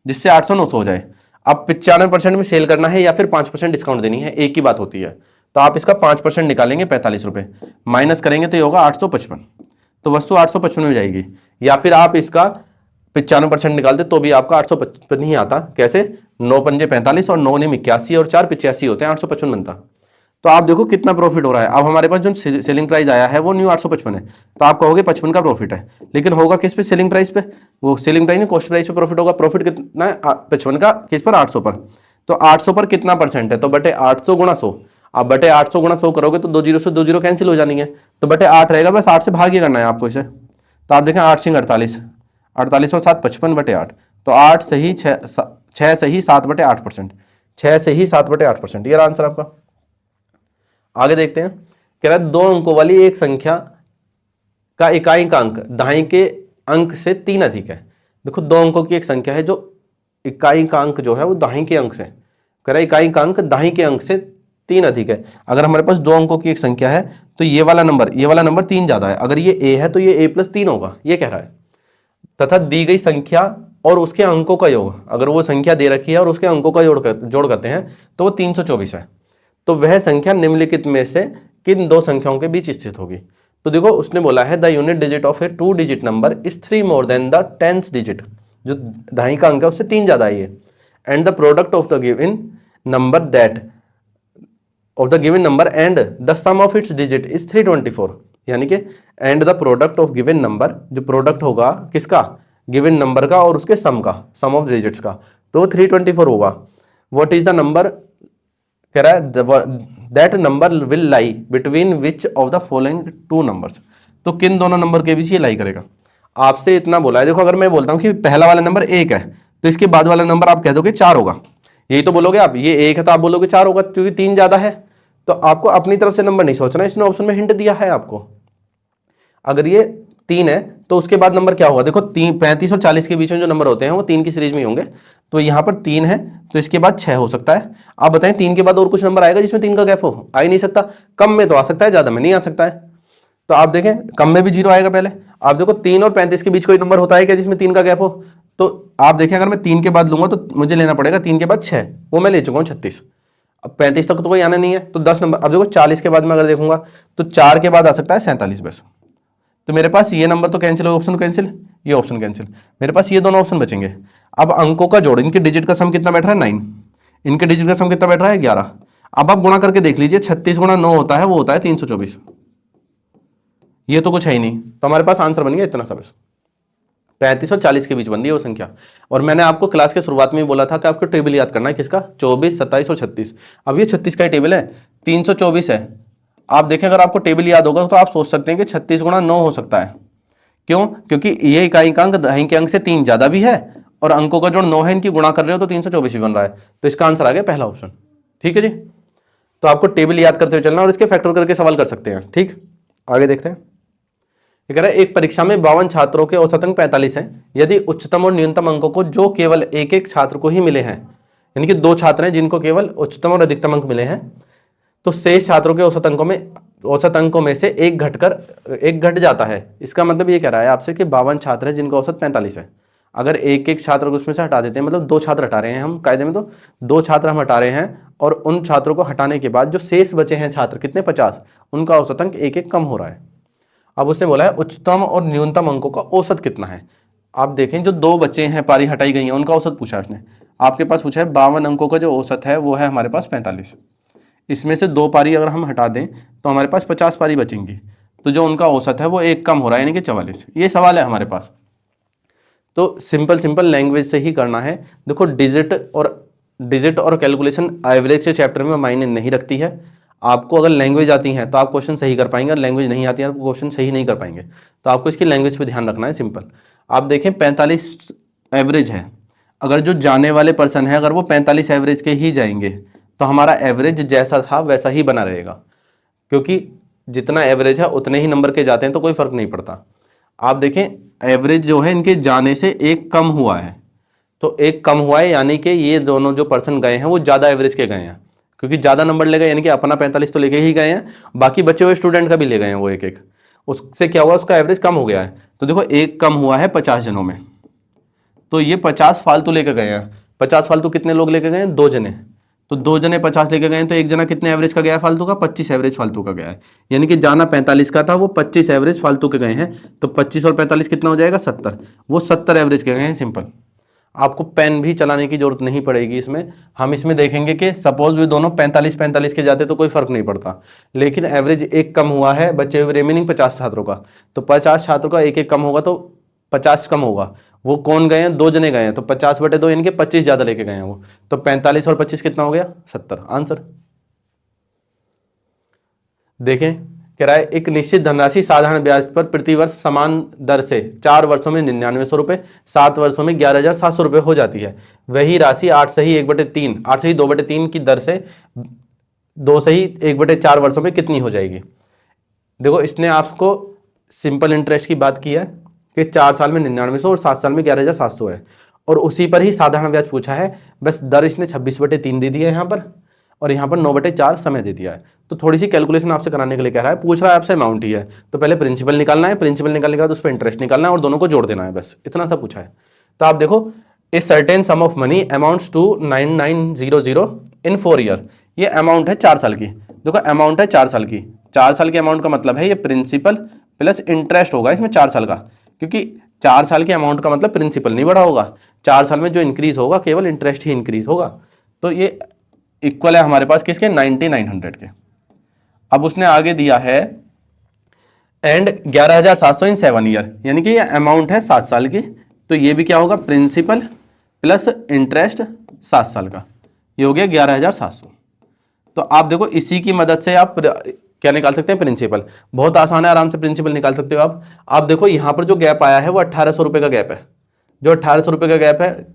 जिससे 800 900 हो जाए। अब 95% में सेल करना है या फिर 5% डिस्काउंट देनी है, एक ही बात होती है। तो आप इसका 5% निकालेंगे 45 रुपए, माइनस करेंगे तो ये होगा 855। तो वस्तु 855 में जाएगी। या फिर आप इसका 95% निकालते तो भी आपका 855 ही आता। कैसे? 9 पंजे 45 और 9 ने 81 और 4 85 होते हैं, 855 बनता। तो आप देखो कितना प्रॉफिट हो रहा है। अब हमारे पास जो सेलिंग प्राइस आया है वो न्यू 855 है, तो आप कहोगे 55 का प्रॉफिट है, लेकिन होगा किस पे? सेलिंग प्राइस पे। वो सेलिंग प्राइस नहीं, कॉस्ट प्राइस पे प्रॉफिट होगा। प्रॉफिट कितना है? 55 का किस पर? 800 पर। तो 800 पर कितना परसेंट है? तो बटे 800 गुणा 100। आप बटे 800 गुणा 100 करोगे तो 2 जीरो से 2 जीरो कैंसिल हो जानी है, तो बटे 8 रहेगा। बस 8 से भाग करना है आपको इसे। तो आप देखें 8 सिंह 48, 48 और 7 55 बटे 8। तो 8 सही 6 सही 7/8%, 6 से ही 7/8%, ये आंसर आपका। आगे देखते हैं। कह रहा है 2 अंकों वाली एक संख्या का इकाई का अंक दाहिने के अंक से 3 अधिक है। देखो 2 अंकों की एक संख्या है जो इकाई का अंक जो है वो दाहिने के अंक से, कह रहा है इकाई का अंक दाहिने के अंक से 3 अधिक है। अगर हमारे पास 2 अंकों की एक संख्या है तो ये वाला नंबर 3 ज्यादा है। अगर ये a है तो ये a+3 होगा, ये कह रहा है। तथा दी गई संख्या और उसके अंकों का योग, अगर वो संख्या दे रखी है और उसके अंकों का जोड़ करते हैं तो वो 324 है। तो वह संख्या निम्नलिखित में से किन 2 संख्याओं के बीच स्थित होगी। तो देखो उसने बोला है the unit digit of A 2 digit number is 3 more than the 10th digit, जो दाहिने का अंक है उससे 3 ज्यादा है ये। And the product of the given number and the sum of its digit is 324, यानी कि and the product of given number, जो प्रोडक्ट होगा किसका? गिवन नंबर का और उसके सम का, सम ऑफ डिजिट्स का, तो 324 होगा। What is the number? कह रहा है that number will lie between which of the following 2 numbers, तो किन दोनों नंबर के बीच ये लाई करेगा। आपसे इतना बोला है। देखो अगर मैं बोलता हूं कि पहला वाला नंबर 1 है तो इसके बाद वाला नंबर आप कह दोगे 4 होगा, यही तो बोलोगे आप। ये 1 है तो आप बोलोगे 4 होगा क्योंकि 3 ज्यादा है। तो आपको अपनी तरफ से नंबर नहीं सोचना, इसने ऑप्शन में हिंट दिया है आपको। अगर ये 3 है तो उसके बाद नंबर क्या होगा? देखो 35 और 40 के बीच में जो नंबर होते हैं वो 3 की सीरीज में ही होंगे। तो यहाँ पर 3 है तो इसके बाद 6 हो सकता है। आप बताएं 3 के बाद और कुछ नंबर आएगा जिसमें 3 का गैप हो? आ ही नहीं सकता। कम में तो आ सकता है, ज्यादा में नहीं आ सकता है। तो आप देखें कम में भी 0 आएगा पहले। आप देखो 3 और 35 के बीच कोई नंबर होता है क्या जिसमें 3 का गैप हो? तो आप देखें अगर मैं 3 के बाद लूंगा तो मुझे लेना पड़ेगा 3 के बाद 6, वो मैं ले चुका हूँ 36। अब 35 तक तो कोई आना नहीं है तो 10 नंबर। अब देखो 40 के बाद में अगर देखूंगा तो 4 के बाद आ सकता है 47 बस। तो मेरे पास ये नंबर तो कैंसिल हो, ऑप्शन कैंसिल, ये ऑप्शन कैंसिल, मेरे पास ये दोनों ऑप्शन बचेंगे। अब अंकों का जोड़, इनके डिजिट का सम कितना बैठ रहा है? 9। इनके डिजिट का सम कितना बैठ रहा है? 11। अब आप गुणा करके देख लीजिए, 36 गुणा 9 होता है, वो होता है 324। ये तो कुछ है ही नहीं, तो हमारे पास आंसर बन गया इतना सा बस। 35 और 40 के बीच बन रही है वो संख्या। और मैंने आपको क्लास के शुरुआत में ही बोला था कि आपको टेबल याद करना है किसका? 24, 27 और 36। अब ये 36 का ही टेबल है, 324 है। आप देखें अगर आपको टेबल याद होगा तो आप सोच सकते हैं कि 36 गुणा 9 हो सकता है। क्यों? क्योंकि ये इकाई का अंक दाहिने के अंक से 3 ज्यादा भी है और अंकों का जोड़ 9 है, इनकी गुणा कर रहे हो तो 324 भी बन रहा है। तो इसका आंसर आ गया पहला ऑप्शन। ठीक है जी। तो आपको टेबल याद करते हुए चलना और इसके फैक्टर करके सवाल कर सकते हैं। ठीक, आगे देखते हैं। ये कह रहा है एक परीक्षा में 52 छात्रों के औसत अंक 45 हैं। यदि उच्चतम और न्यूनतम अंकों को जो केवल एक एक छात्र को ही मिले हैं, यानी कि 2 छात्र हैं जिनको केवल उच्चतम और अधिकतम अंक मिले हैं, तो शेष छात्रों के औसत अंकों में से एक घट जाता है। इसका मतलब ये कह रहा है आपसे कि 52 छात्र हैं जिनका औसत 45 है। अगर एक एक छात्र को उसमें से हटा देते हैं, मतलब 2 छात्र हटा रहे हैं हम कायदे में, तो 2 छात्र हम हटा रहे हैं और उन छात्रों को हटाने के बाद जो शेष बचे हैं छात्र कितने? 50, उनका औसत अंक एक एक कम हो रहा है। अब उसने बोला है उच्चतम और न्यूनतम अंकों का औसत कितना है। आप देखें जो 2 बचे हैं, पारी हटाई गई है, उनका औसत पूछा है उसने। आपके पास पूछा है 52 अंकों का जो औसत है वो है हमारे पास 45। इसमें से 2 पारी अगर हम हटा दें तो हमारे पास 50 पारी बचेंगी। तो जो उनका औसत है वो 1 कम हो रहा है, यानी कि 44। ये सवाल है हमारे पास। तो सिंपल लैंग्वेज से ही करना है। देखो डिजिट और कैलकुलेशन एवरेज के चैप्टर में मायने नहीं रखती है। आपको अगर लैंग्वेज आती है तो आप क्वेश्चन सही कर पाएंगे, और लैंग्वेज नहीं आती है तो क्वेश्चन सही नहीं कर पाएंगे। तो आपको इसकी लैंग्वेज पे ध्यान रखना है। सिंपल आप देखें 45 एवरेज है, अगर जो जाने वाले पर्सन है अगर वो 45 एवरेज के ही जाएंगे तो हमारा एवरेज जैसा था वैसा ही बना रहेगा, क्योंकि जितना एवरेज है उतने ही नंबर के जाते हैं तो कोई फर्क नहीं पड़ता। आप देखें एवरेज जो है इनके जाने से 1 कम हुआ है, तो 1 कम हुआ है यानी कि ये दोनों जो पर्सन गए हैं वो ज़्यादा एवरेज के गए हैं, क्योंकि ज़्यादा नंबर ले गए, यानी कि अपना 45 तो लेके ही गए हैं, बाकी बचे हुए स्टूडेंट का भी ले गए हैं वो एक एक, उससे क्या हुआ उसका एवरेज कम हो गया है। तो देखो 1 कम हुआ है 50 जनों में, तो ये 50 फालतू लेके गए हैं। 50 फालतू कितने लोग लेके गए हैं? 2 जने। तो 2 जने 50 लेके गए हैं, तो एक जना कितने एवरेज का गया है फालतू का? 25 एवरेज फालतू का गया है। यानी कि जाना 45 का था, वो 25 एवरेज फालतू के गए हैं। तो 25 और 45 कितना हो जाएगा? 70। वो 70 एवरेज के गए हैं। सिंपल। आपको पेन भी चलाने की जरूरत नहीं पड़ेगी इसमें। हम इसमें देखेंगे कि सपोज वे दोनों 45 के जाते तो कोई फर्क नहीं पड़ता, लेकिन एवरेज 1 कम हुआ है बचे हुए रिमेनिंग 50 छात्रों का, तो 50 छात्रों का 1 कम होगा तो 50 कम होगा। वो कौन गए हैं? 2 जने गए हैं, तो 50/2 यानी कि 25 ज्यादा लेके गए हैं वो। तो 45 और 25 कितना हो गया? 70। आंसर देखें, कह रहा है एक निश्चित धनराशि साधारण ब्याज पर प्रतिवर्ष समान दर से 4 वर्षों में 9900 रुपए, 7 वर्षों में 11,700 रुपए हो जाती है। वही राशि 8 सही 1/3, 8 सही 2/3 की दर से 2 सही 1/4 वर्षों में कितनी हो जाएगी? देखो इसने आपको सिंपल इंटरेस्ट की बात की है कि 4 साल में 9900 और 7 साल में 11,700 है, और उसी पर ही साधारण ब्याज पूछा है। बस दर इसने 26/3 दे दिया है यहाँ पर, और यहाँ पर 9/4 समय दे दिया है। तो थोड़ी सी कैलकुलेशन आपसे कराने के लिए कह रहा है, पूछ रहा है आपसे अमाउंट ही है, तो पहले प्रिंसिपल निकालना है, प्रिंसिपल निकालने के बाद उस पर इंटरेस्ट निकालना है और दोनों को जोड़ देना है, बस इतना सा पूछा है। तो आप देखो a certain sum of money amounts to 9900 in 4 year. ये अमाउंट है 4 साल की। देखो अमाउंट है 4 साल की, 4 साल के अमाउंट का मतलब है ये प्रिंसिपल प्लस इंटरेस्ट होगा इसमें 4 साल का, क्योंकि 4 साल के अमाउंट का मतलब प्रिंसिपल नहीं बढ़ा होगा, 4 साल में जो इंक्रीज होगा केवल इंटरेस्ट ही इंक्रीज होगा। तो ये इक्वल है हमारे पास किसके? 9900 के। अब उसने आगे दिया है एंड 11,700 इन 7 ईयर, यानी कि ये अमाउंट है 7 साल की, तो ये भी क्या होगा? प्रिंसिपल प्लस इंटरेस्ट 7 साल का, ये हो गया 11,700। तो आप देखो इसी की मदद से आप क्या निकाल सकते हैं? प्रिंसिपल। बहुत आसान है, आराम से प्रिंसिपल निकाल सकते हो आप। आप देखो यहाँ पर जो गैप आया है वो 1800 रुपए का गैप है। जो 1800 रुपए का गैप है,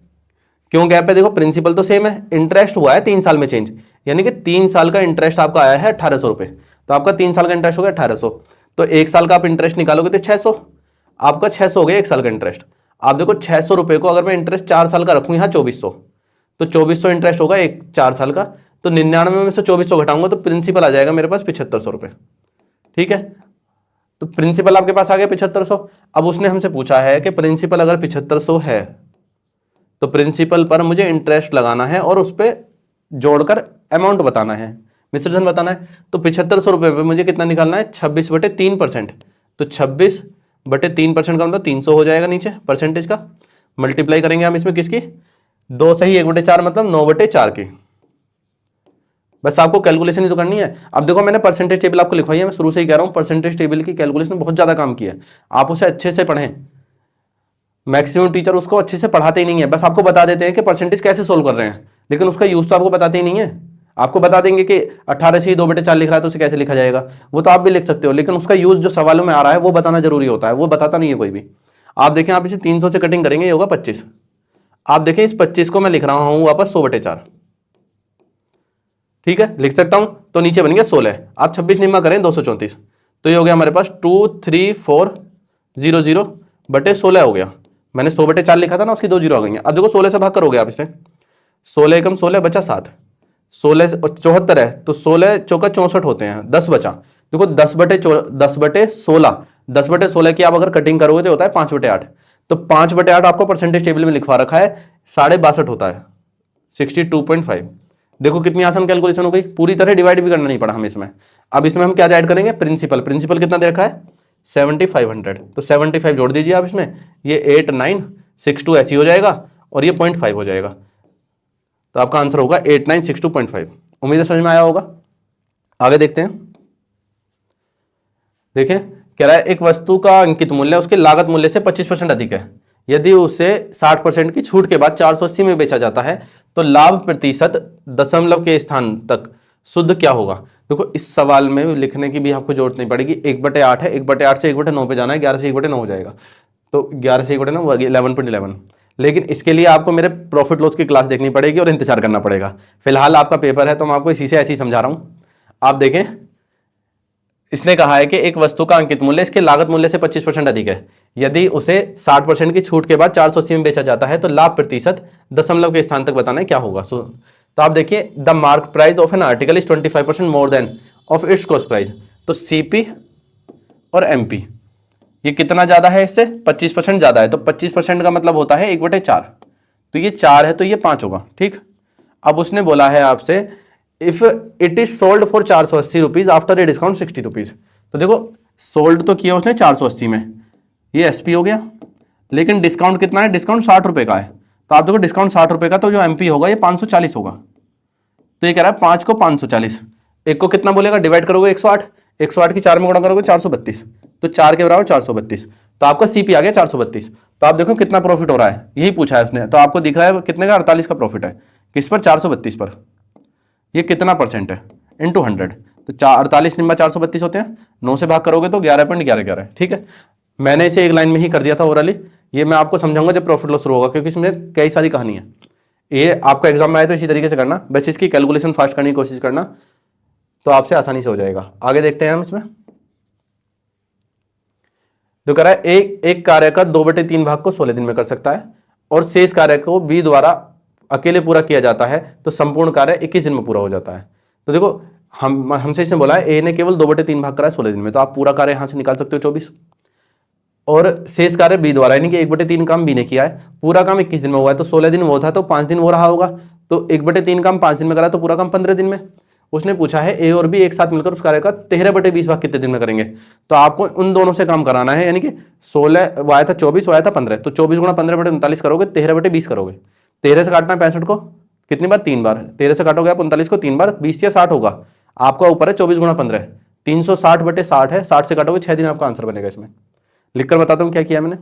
क्यों गैप है? देखो प्रिंसिपल तो सेम है, इंटरेस्ट हुआ है 3 साल में चेंज, यानी कि 3 साल का इंटरेस्ट आपका आया है 1800 रुपए, तो आपका 3 साल का इंटरेस्ट हो गया 1800। तो 1 साल का आप इंटरेस्ट निकालोगे तो 600, आपका 600 हो गया 1 साल का इंटरेस्ट। आप देखो 600 रुपए को अगर मैं इंटरेस्ट 4 साल का रखूँ यहाँ 2400, तो 2400 इंटरेस्ट होगा 4 साल का, तो 99 में से 2400 घटाऊंगा तो प्रिंसिपल आ जाएगा मेरे पास 7500 रुपए। ठीक है, तो प्रिंसिपल आपके पास आ गया 7500। अब उसने हमसे पूछा है कि प्रिंसिपल अगर 7500 है तो प्रिंसिपल पर मुझे इंटरेस्ट लगाना है और उस पर जोड़कर अमाउंट बताना है, मिश्रधन बताना है। तो 7500 रुपए पे मुझे कितना निकालना है? 26/3%। तो 26/3% का मतलब 300 हो जाएगा नीचे परसेंटेज का। मल्टीप्लाई करेंगे हम इसमें किसकी? 2 सही 1/4 मतलब 9/4 की। बस आपको कैलकुलेशन ही तो करनी है। अब देखो मैंने परसेंटेज टेबल आपको लिखवाई है, मैं शुरू से ही कह रहा हूं परसेंटेज टेबल की कैलकुलेशन बहुत ज्यादा काम की है, आप उसे अच्छे से पढ़ें। मैक्सिमम टीचर उसको अच्छे से पढ़ाते ही नहीं है, बस आपको बता देते हैं कि परसेंटेज कैसे सोल्व कर रहे हैं, लेकिन उसका यूज तो आपको बताते ही नहीं है। आपको बता देंगे कि 18 से ही 2/4 लिख रहा है तो उसे कैसे लिखा जाएगा, वो तो आप भी लिख सकते हो, लेकिन उसका यूज जो सवालों में आ रहा है वो बताना जरूरी होता है, वो बताता नहीं है कोई भी। आप देखें, आप इसे 300 से कटिंग करेंगे, ये होगा 25। आप देखें इस 25 को मैं लिख रहा हूं वापस 100/4। ठीक है, लिख सकता हूं, तो नीचे बन गया 16। आप 26 निम्मा करें 234, तो ये हो गया हमारे पास 23400/16 हो गया। मैंने 100/4 लिखा था ना, उसकी 2 जीरो आ गई हैं। अब देखो 16 से भाग करोगे आप इसे, 16 एकम 16 बचा 7, 16 74 है तो 16 चौका 64 होते हैं, 10 बचा। देखो 10/16 की आप अगर कटिंग करोगे तो होता है 5/8। तो 5/8 आपको परसेंटेज टेबल में लिखवा रखा है 62.5 होता है, 62.5। देखो कितनी आसान कैलकुलेशन हो गई, पूरी तरह डिवाइड भी करना नहीं पड़ा हमें इसमें। अब इसमें हम क्या ऐड करेंगे? प्रिंसिपल। प्रिंसिपल कितना दे रखा है? 7500, तो 75 जोड़ दीजिए आप इसमें, ये 8962 ऐसी हो जाएगा और ये 0.5 हो जाएगा, तो आपका आंसर होगा 8962.5। उम्मीद है समझ में आया होगा। आगे देखते हैं। देखिए कह रहा है एक वस्तु का अंकित मूल्य उसके लागत मूल्य से 25% अधिक है। यदि उसे 60% की छूट के बाद 480 में बेचा जाता है तो लाभ प्रतिशत दशमलव के स्थान तक शुद्ध क्या होगा। देखो इस सवाल में लिखने की भी आपको जरूरत नहीं पड़ेगी, 1/8 है, 1/8 से 1/9 पे जाना है, 11 से 1/9 हो जाएगा, तो 11 से 1/9 11.11। लेकिन इसके लिए आपको मेरे प्रॉफिट लॉस की क्लास देखनी पड़ेगी और इंतजार करना पड़ेगा। फिलहाल आपका पेपर है तो मैं आपको इसी से ऐसे ही समझा रहा हूं। आप देखें, इसने कहा है कि एक वस्तु का अंकित मूल्य इसके लागत मूल्य से 25% अधिक है। यदि उसे 60% की छूट के बाद 480 में बेचा जाता है तो लाभ प्रतिशत दशमलव के स्थान तक बताना है क्या होगा। तो आप देखिए, the mark price of an article is 25% more than of its cost price. तो सीपी और एमपी ये कितना ज्यादा है इससे, 25% ज्यादा है। तो 25% का मतलब होता है 1/4, तो ये 4 है तो ये 5 होगा। ठीक, अब उसने बोला है आपसे if it is sold for 480 rupees after a discount 60 rupees. तो देखो सोल्ड तो किया उसने 480 में, ये एसपी हो गया, लेकिन डिस्काउंट कितना है, डिस्काउंट 60 रुपए का है। तो आप देखो डिस्काउंट 60 रुपए का, तो जो एमपी होगा ये 540 होगा। तो ये कह रहा है 5 को 540, एक को कितना बोलेगा, डिवाइड करोगे 108, 108 की 4 में गुणा करोगे 432, तो 4 के बराबर 432, तो आपका सीपी आ गया 432। तो आप देखो कितना प्रॉफिट हो रहा है, यही पूछा है उसने। तो आपको दिख रहा है कितने का, 48 का प्रॉफिट है, किस पर, 432 पर। ये कितना परसेंट है, इनटू 100, तो 48 निम्बा 432 होते हैं, 9 से भाग करोगे तो 11.11। ठीक है, मैंने इसे एक लाइन में ही कर दिया था ओरली, ये मैं आपको समझाऊंगा जब प्रॉफिट लॉस शुरू होगा, क्योंकि इसमें कई सारी कहानी है। ये आपको एग्जाम में आए तो इसी तरीके से करना, बस इसकी कैलकुलेशन फास्ट करने की कोशिश करना, तो आपसे आसानी से हो जाएगा। आगे देखते हैं हम इसमें। जो कह रहा है एक कार्य का 2/3 भाग को 16 दिन में कर सकता है और शेष कार्य को बी द्वारा अकेले पूरा किया जाता है तो संपूर्ण कार्य 21 दिन में पूरा हो जाता है। तो देखो हमसे इसने बोला है ए ने केवल 2/3 भाग करा है 16 दिन में, तो आप पूरा कार्य यहां से निकाल सकते हो 24, और शेष कार्य बी द्वारा, यानी कि 1/3 काम बी ने किया है, पूरा काम 21 दिन में हुआ है, तो 16 दिन वो था तो 5 दिन वो रहा होगा, तो 1/3 काम 5 दिन में करा तो पूरा काम 15 दिन में। उसने पूछा है ए और बी एक साथ मिलकर उस कार्य का 13/20 भाग कितने दिन में करेंगे। तो आपको उन दोनों से काम कराना है, यानी कि 16 वो आया था 24, वो आया था 15, तो 24 गुणा 15/39 करोगे, 13/20 करोगे। 13 से काटना है 65 को कितनी बार, 3 बार, 13 से काटोगे आप 39 को 3 बार, 20 या 60 होगा, आपका ऊपर है 24 गुणा 15, 360/60 है, 60 से काटोगे 6 दिन आपका आंसर बनेगा। इसमें लिखकर बताता हूँ क्या किया मैंने।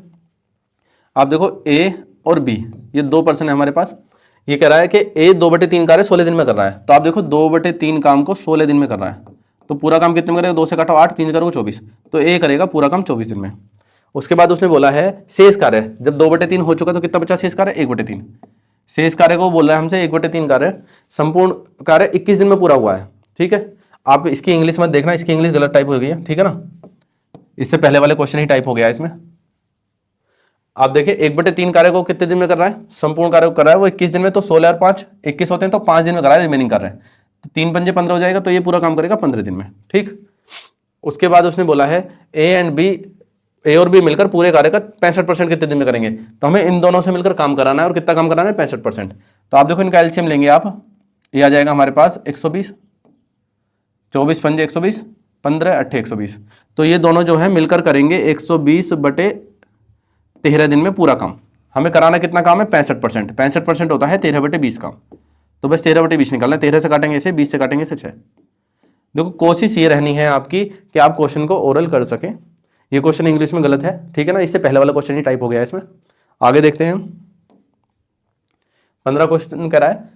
आप देखो ए और बी ये 2 पर्सन है हमारे पास, ये कह रहा है कि ए 2/3 कार्य 16 दिन में कर रहा है, तो आप देखो 2/3 काम को 16 दिन में कर रहा है, तो पूरा काम कितने में करेगा, 2 से काटो 8, 3 करोगे 24, तो ए करेगा पूरा काम 24 दिन में। उसके बाद उसने बोला है शेष कार्य, जब 2/3 हो चुका तो कितना बचा शेष कार्य, 1/3। शेष कार्य को बोल रहा है हमसे 1/3 कार्य, संपूर्ण कार्य 21 दिन में पूरा हुआ है। ठीक है, आप इसकी इंग्लिश मत देखना, इसकी इंग्लिश गलत टाइप हो गई है, ठीक है ना, इससे पहले वाले क्वेश्चन ही टाइप हो गया है इसमें। आप देखिए 1/3 कार्य को कितने दिन में कर रहा है, संपूर्ण कार्य को कर रहा है वो 21 दिन में, तो 16 और 5 21 होते हैं, तो 5 दिन में कर रहा है, रिमेनिंग कर रहे हैं, तो 3 पंजे 15 हो जाएगा, तो ये पूरा काम करेगा 15 दिन में। ठीक, उसके बाद उसने बोला है ए और बी मिलकर पूरे कार्य का 65% कितने दिन में करेंगे, तो हमें इन दोनों से मिलकर काम कराना है, और कितना काम कराना है, 65%। तो आप देखो इनका एलसीएम लेंगे आप, ये आ जाएगा हमारे पास 120, 24 पंजे 120, 15 8 120, तो ये दोनों जो है मिलकर करेंगे 120/13 दिन में पूरा काम। हमें कराना कितना काम है, 65%, 65% होता है 13/20 काम, तो बस 13/20 निकालना है, 13 से काटेंगे इसे, 20 से काटेंगे इसे 6। देखो कोशिश ये रहनी है आपकी कि आप क्वेश्चन को ओरल कर सकें। ये क्वेश्चन इंग्लिश में गलत है, ठीक है ना, इससे पहले वाला क्वेश्चन ही टाइप हो गया है इसमें। आगे देखते हैं, 15 क्वेश्चन कह रहा है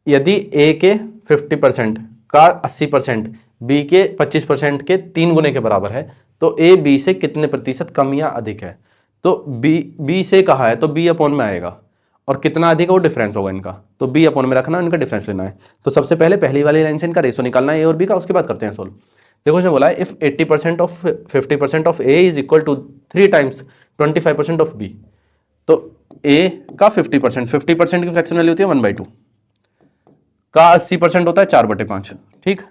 यदि ए के 50% का 80% बी के 25% के 3 गुने के बराबर है तो ए बी से कितने प्रतिशत कम या अधिक है। तो बी से कहा है तो बी अपॉन में आएगा, और कितना अधिक है वो डिफरेंस होगा इनका, तो बी अपॉन में रखना, इनका डिफरेंस लेना है। तो सबसे पहले पहली वाली लाइन से इनका रेशो निकालना है ए और बी का, उसके बाद करते हैं सोल्व। देखो इसने बोला है if 80% of 50% of A is equal to 3 times 25% of B, तो ए का 50% की फ्रैक्शन वैल्यू होती है 1/2, का 80% होता है 4/5, ठीक,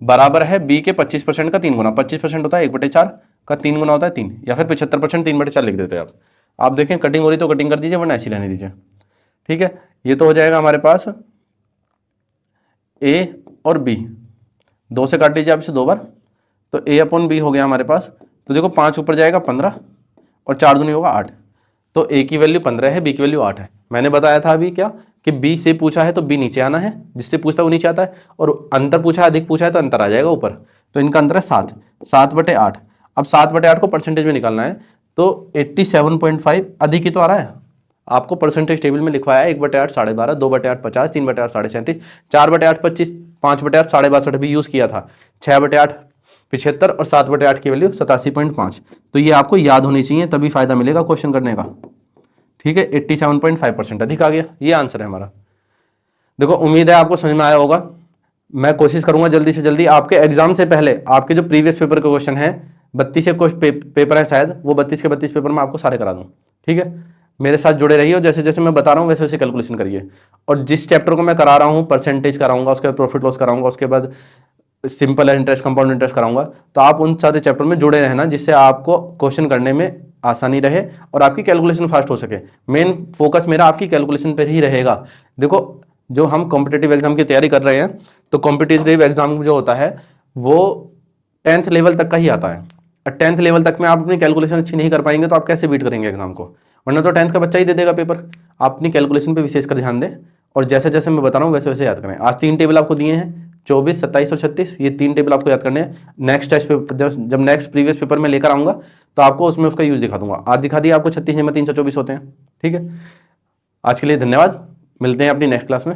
बराबर है बी के 25% का 3 गुना, 25% होता है 1/4 का 3 गुना होता है 3, या फिर 75% 3/4 लिख देते हैं आप देखें कटिंग हो रही तो कटिंग कर दीजिए, वरना ऐसी रहने दीजिए। ठीक है, ये तो हो जाएगा हमारे पास ए और बी, 2 से काट दीजिए आप इसे 2 बार, तो ए अपॉन बी हो गया हमारे पास। तो देखो 5 ऊपर जाएगा 15 और 4 दूनी होगा 8, तो ए की वैल्यू 15 है, बी की वैल्यू 8 है। मैंने बताया था अभी क्या कि बी से पूछा है तो बी नीचे आना है, जिससे पूछता है वो नीचे आता है, और अंतर पूछा है, अधिक पूछा है तो अंतर आ जाएगा ऊपर। तो इनका अंतर है 7, 7/8। अब 7/8 को परसेंटेज में निकालना है, तो 87.5 अधिक ही तो आ रहा है। आपको परसेंटेज टेबल में लिखवाया है 1/8 12.5, 2/8 50, 3/8 37.5, 4/8 25, 5/8 62.5 भी यूज किया था, 6/8 75 और 7/8 की वैल्यू 87.5। तो ये आपको याद होनी चाहिए, तभी फायदा मिलेगा क्वेश्चन करने का। ठीक है, 87.5% अधिक आ गया, ये आंसर है हमारा। देखो उम्मीद है आपको समझ में आया होगा। मैं कोशिश करूंगा जल्दी से जल्दी आपके एग्जाम से पहले आपके जो प्रीवियस पेपर के क्वेश्चन है, 32 पेपर है शायद, वो 32 के 32 पेपर मैं आपको सारे करा दूं। ठीक है, मेरे साथ जुड़े रहिए और जैसे जैसे मैं बता रहा हूँ वैसे वैसे कैलकुलेशन करिए। और जिस चैप्टर को मैं करा रहा हूँ परसेंटेज कराऊंगा, उसके बाद प्रॉफिट लॉस कराऊंगा, उसके बाद सिंपल इंटरेस्ट कंपाउंड इंटरेस्ट कराऊंगा, तो आप उन सारे चैप्टर में जुड़े रहना, जिससे आपको क्वेश्चन करने में आसानी रहे और आपकी कैलकुलेशन फास्ट हो सके। मेन फोकस मेरा आपकी कैलकुलेशन पर ही रहेगा। देखो जो हम कॉम्पिटेटिव एग्जाम की तैयारी कर रहे हैं, तो कॉम्पिटेटिव एग्जाम जो होता है वो 10th लेवल तक का ही आता है, और 10th लेवल तक में आप अपनी कैलकुलेशन अच्छी नहीं कर पाएंगे तो आप कैसे बीट करेंगे एग्जाम को, वरना तो 10th का बच्चा ही दे देगा पेपर। आप अपनी कैलकुलेशन पे विशेष कर ध्यान दें, और जैसे जैसे मैं बता रहा हूँ वैसे वैसे याद करें। आज 3 टेबल आपको दिए हैं, 24, 27 और 36, ये 3 टेबल आपको याद करने हैं। नेक्स्ट टेस्ट पेपर जब नेक्स्ट प्रीवियस पेपर में लेकर आऊंगा तो आपको उसमें उसका यूज दिखा दूंगा। आज दिखा दिया आपको 36 जमा 324 होते हैं। ठीक है, आज के लिए धन्यवाद, मिलते हैं अपनी नेक्स्ट क्लास में।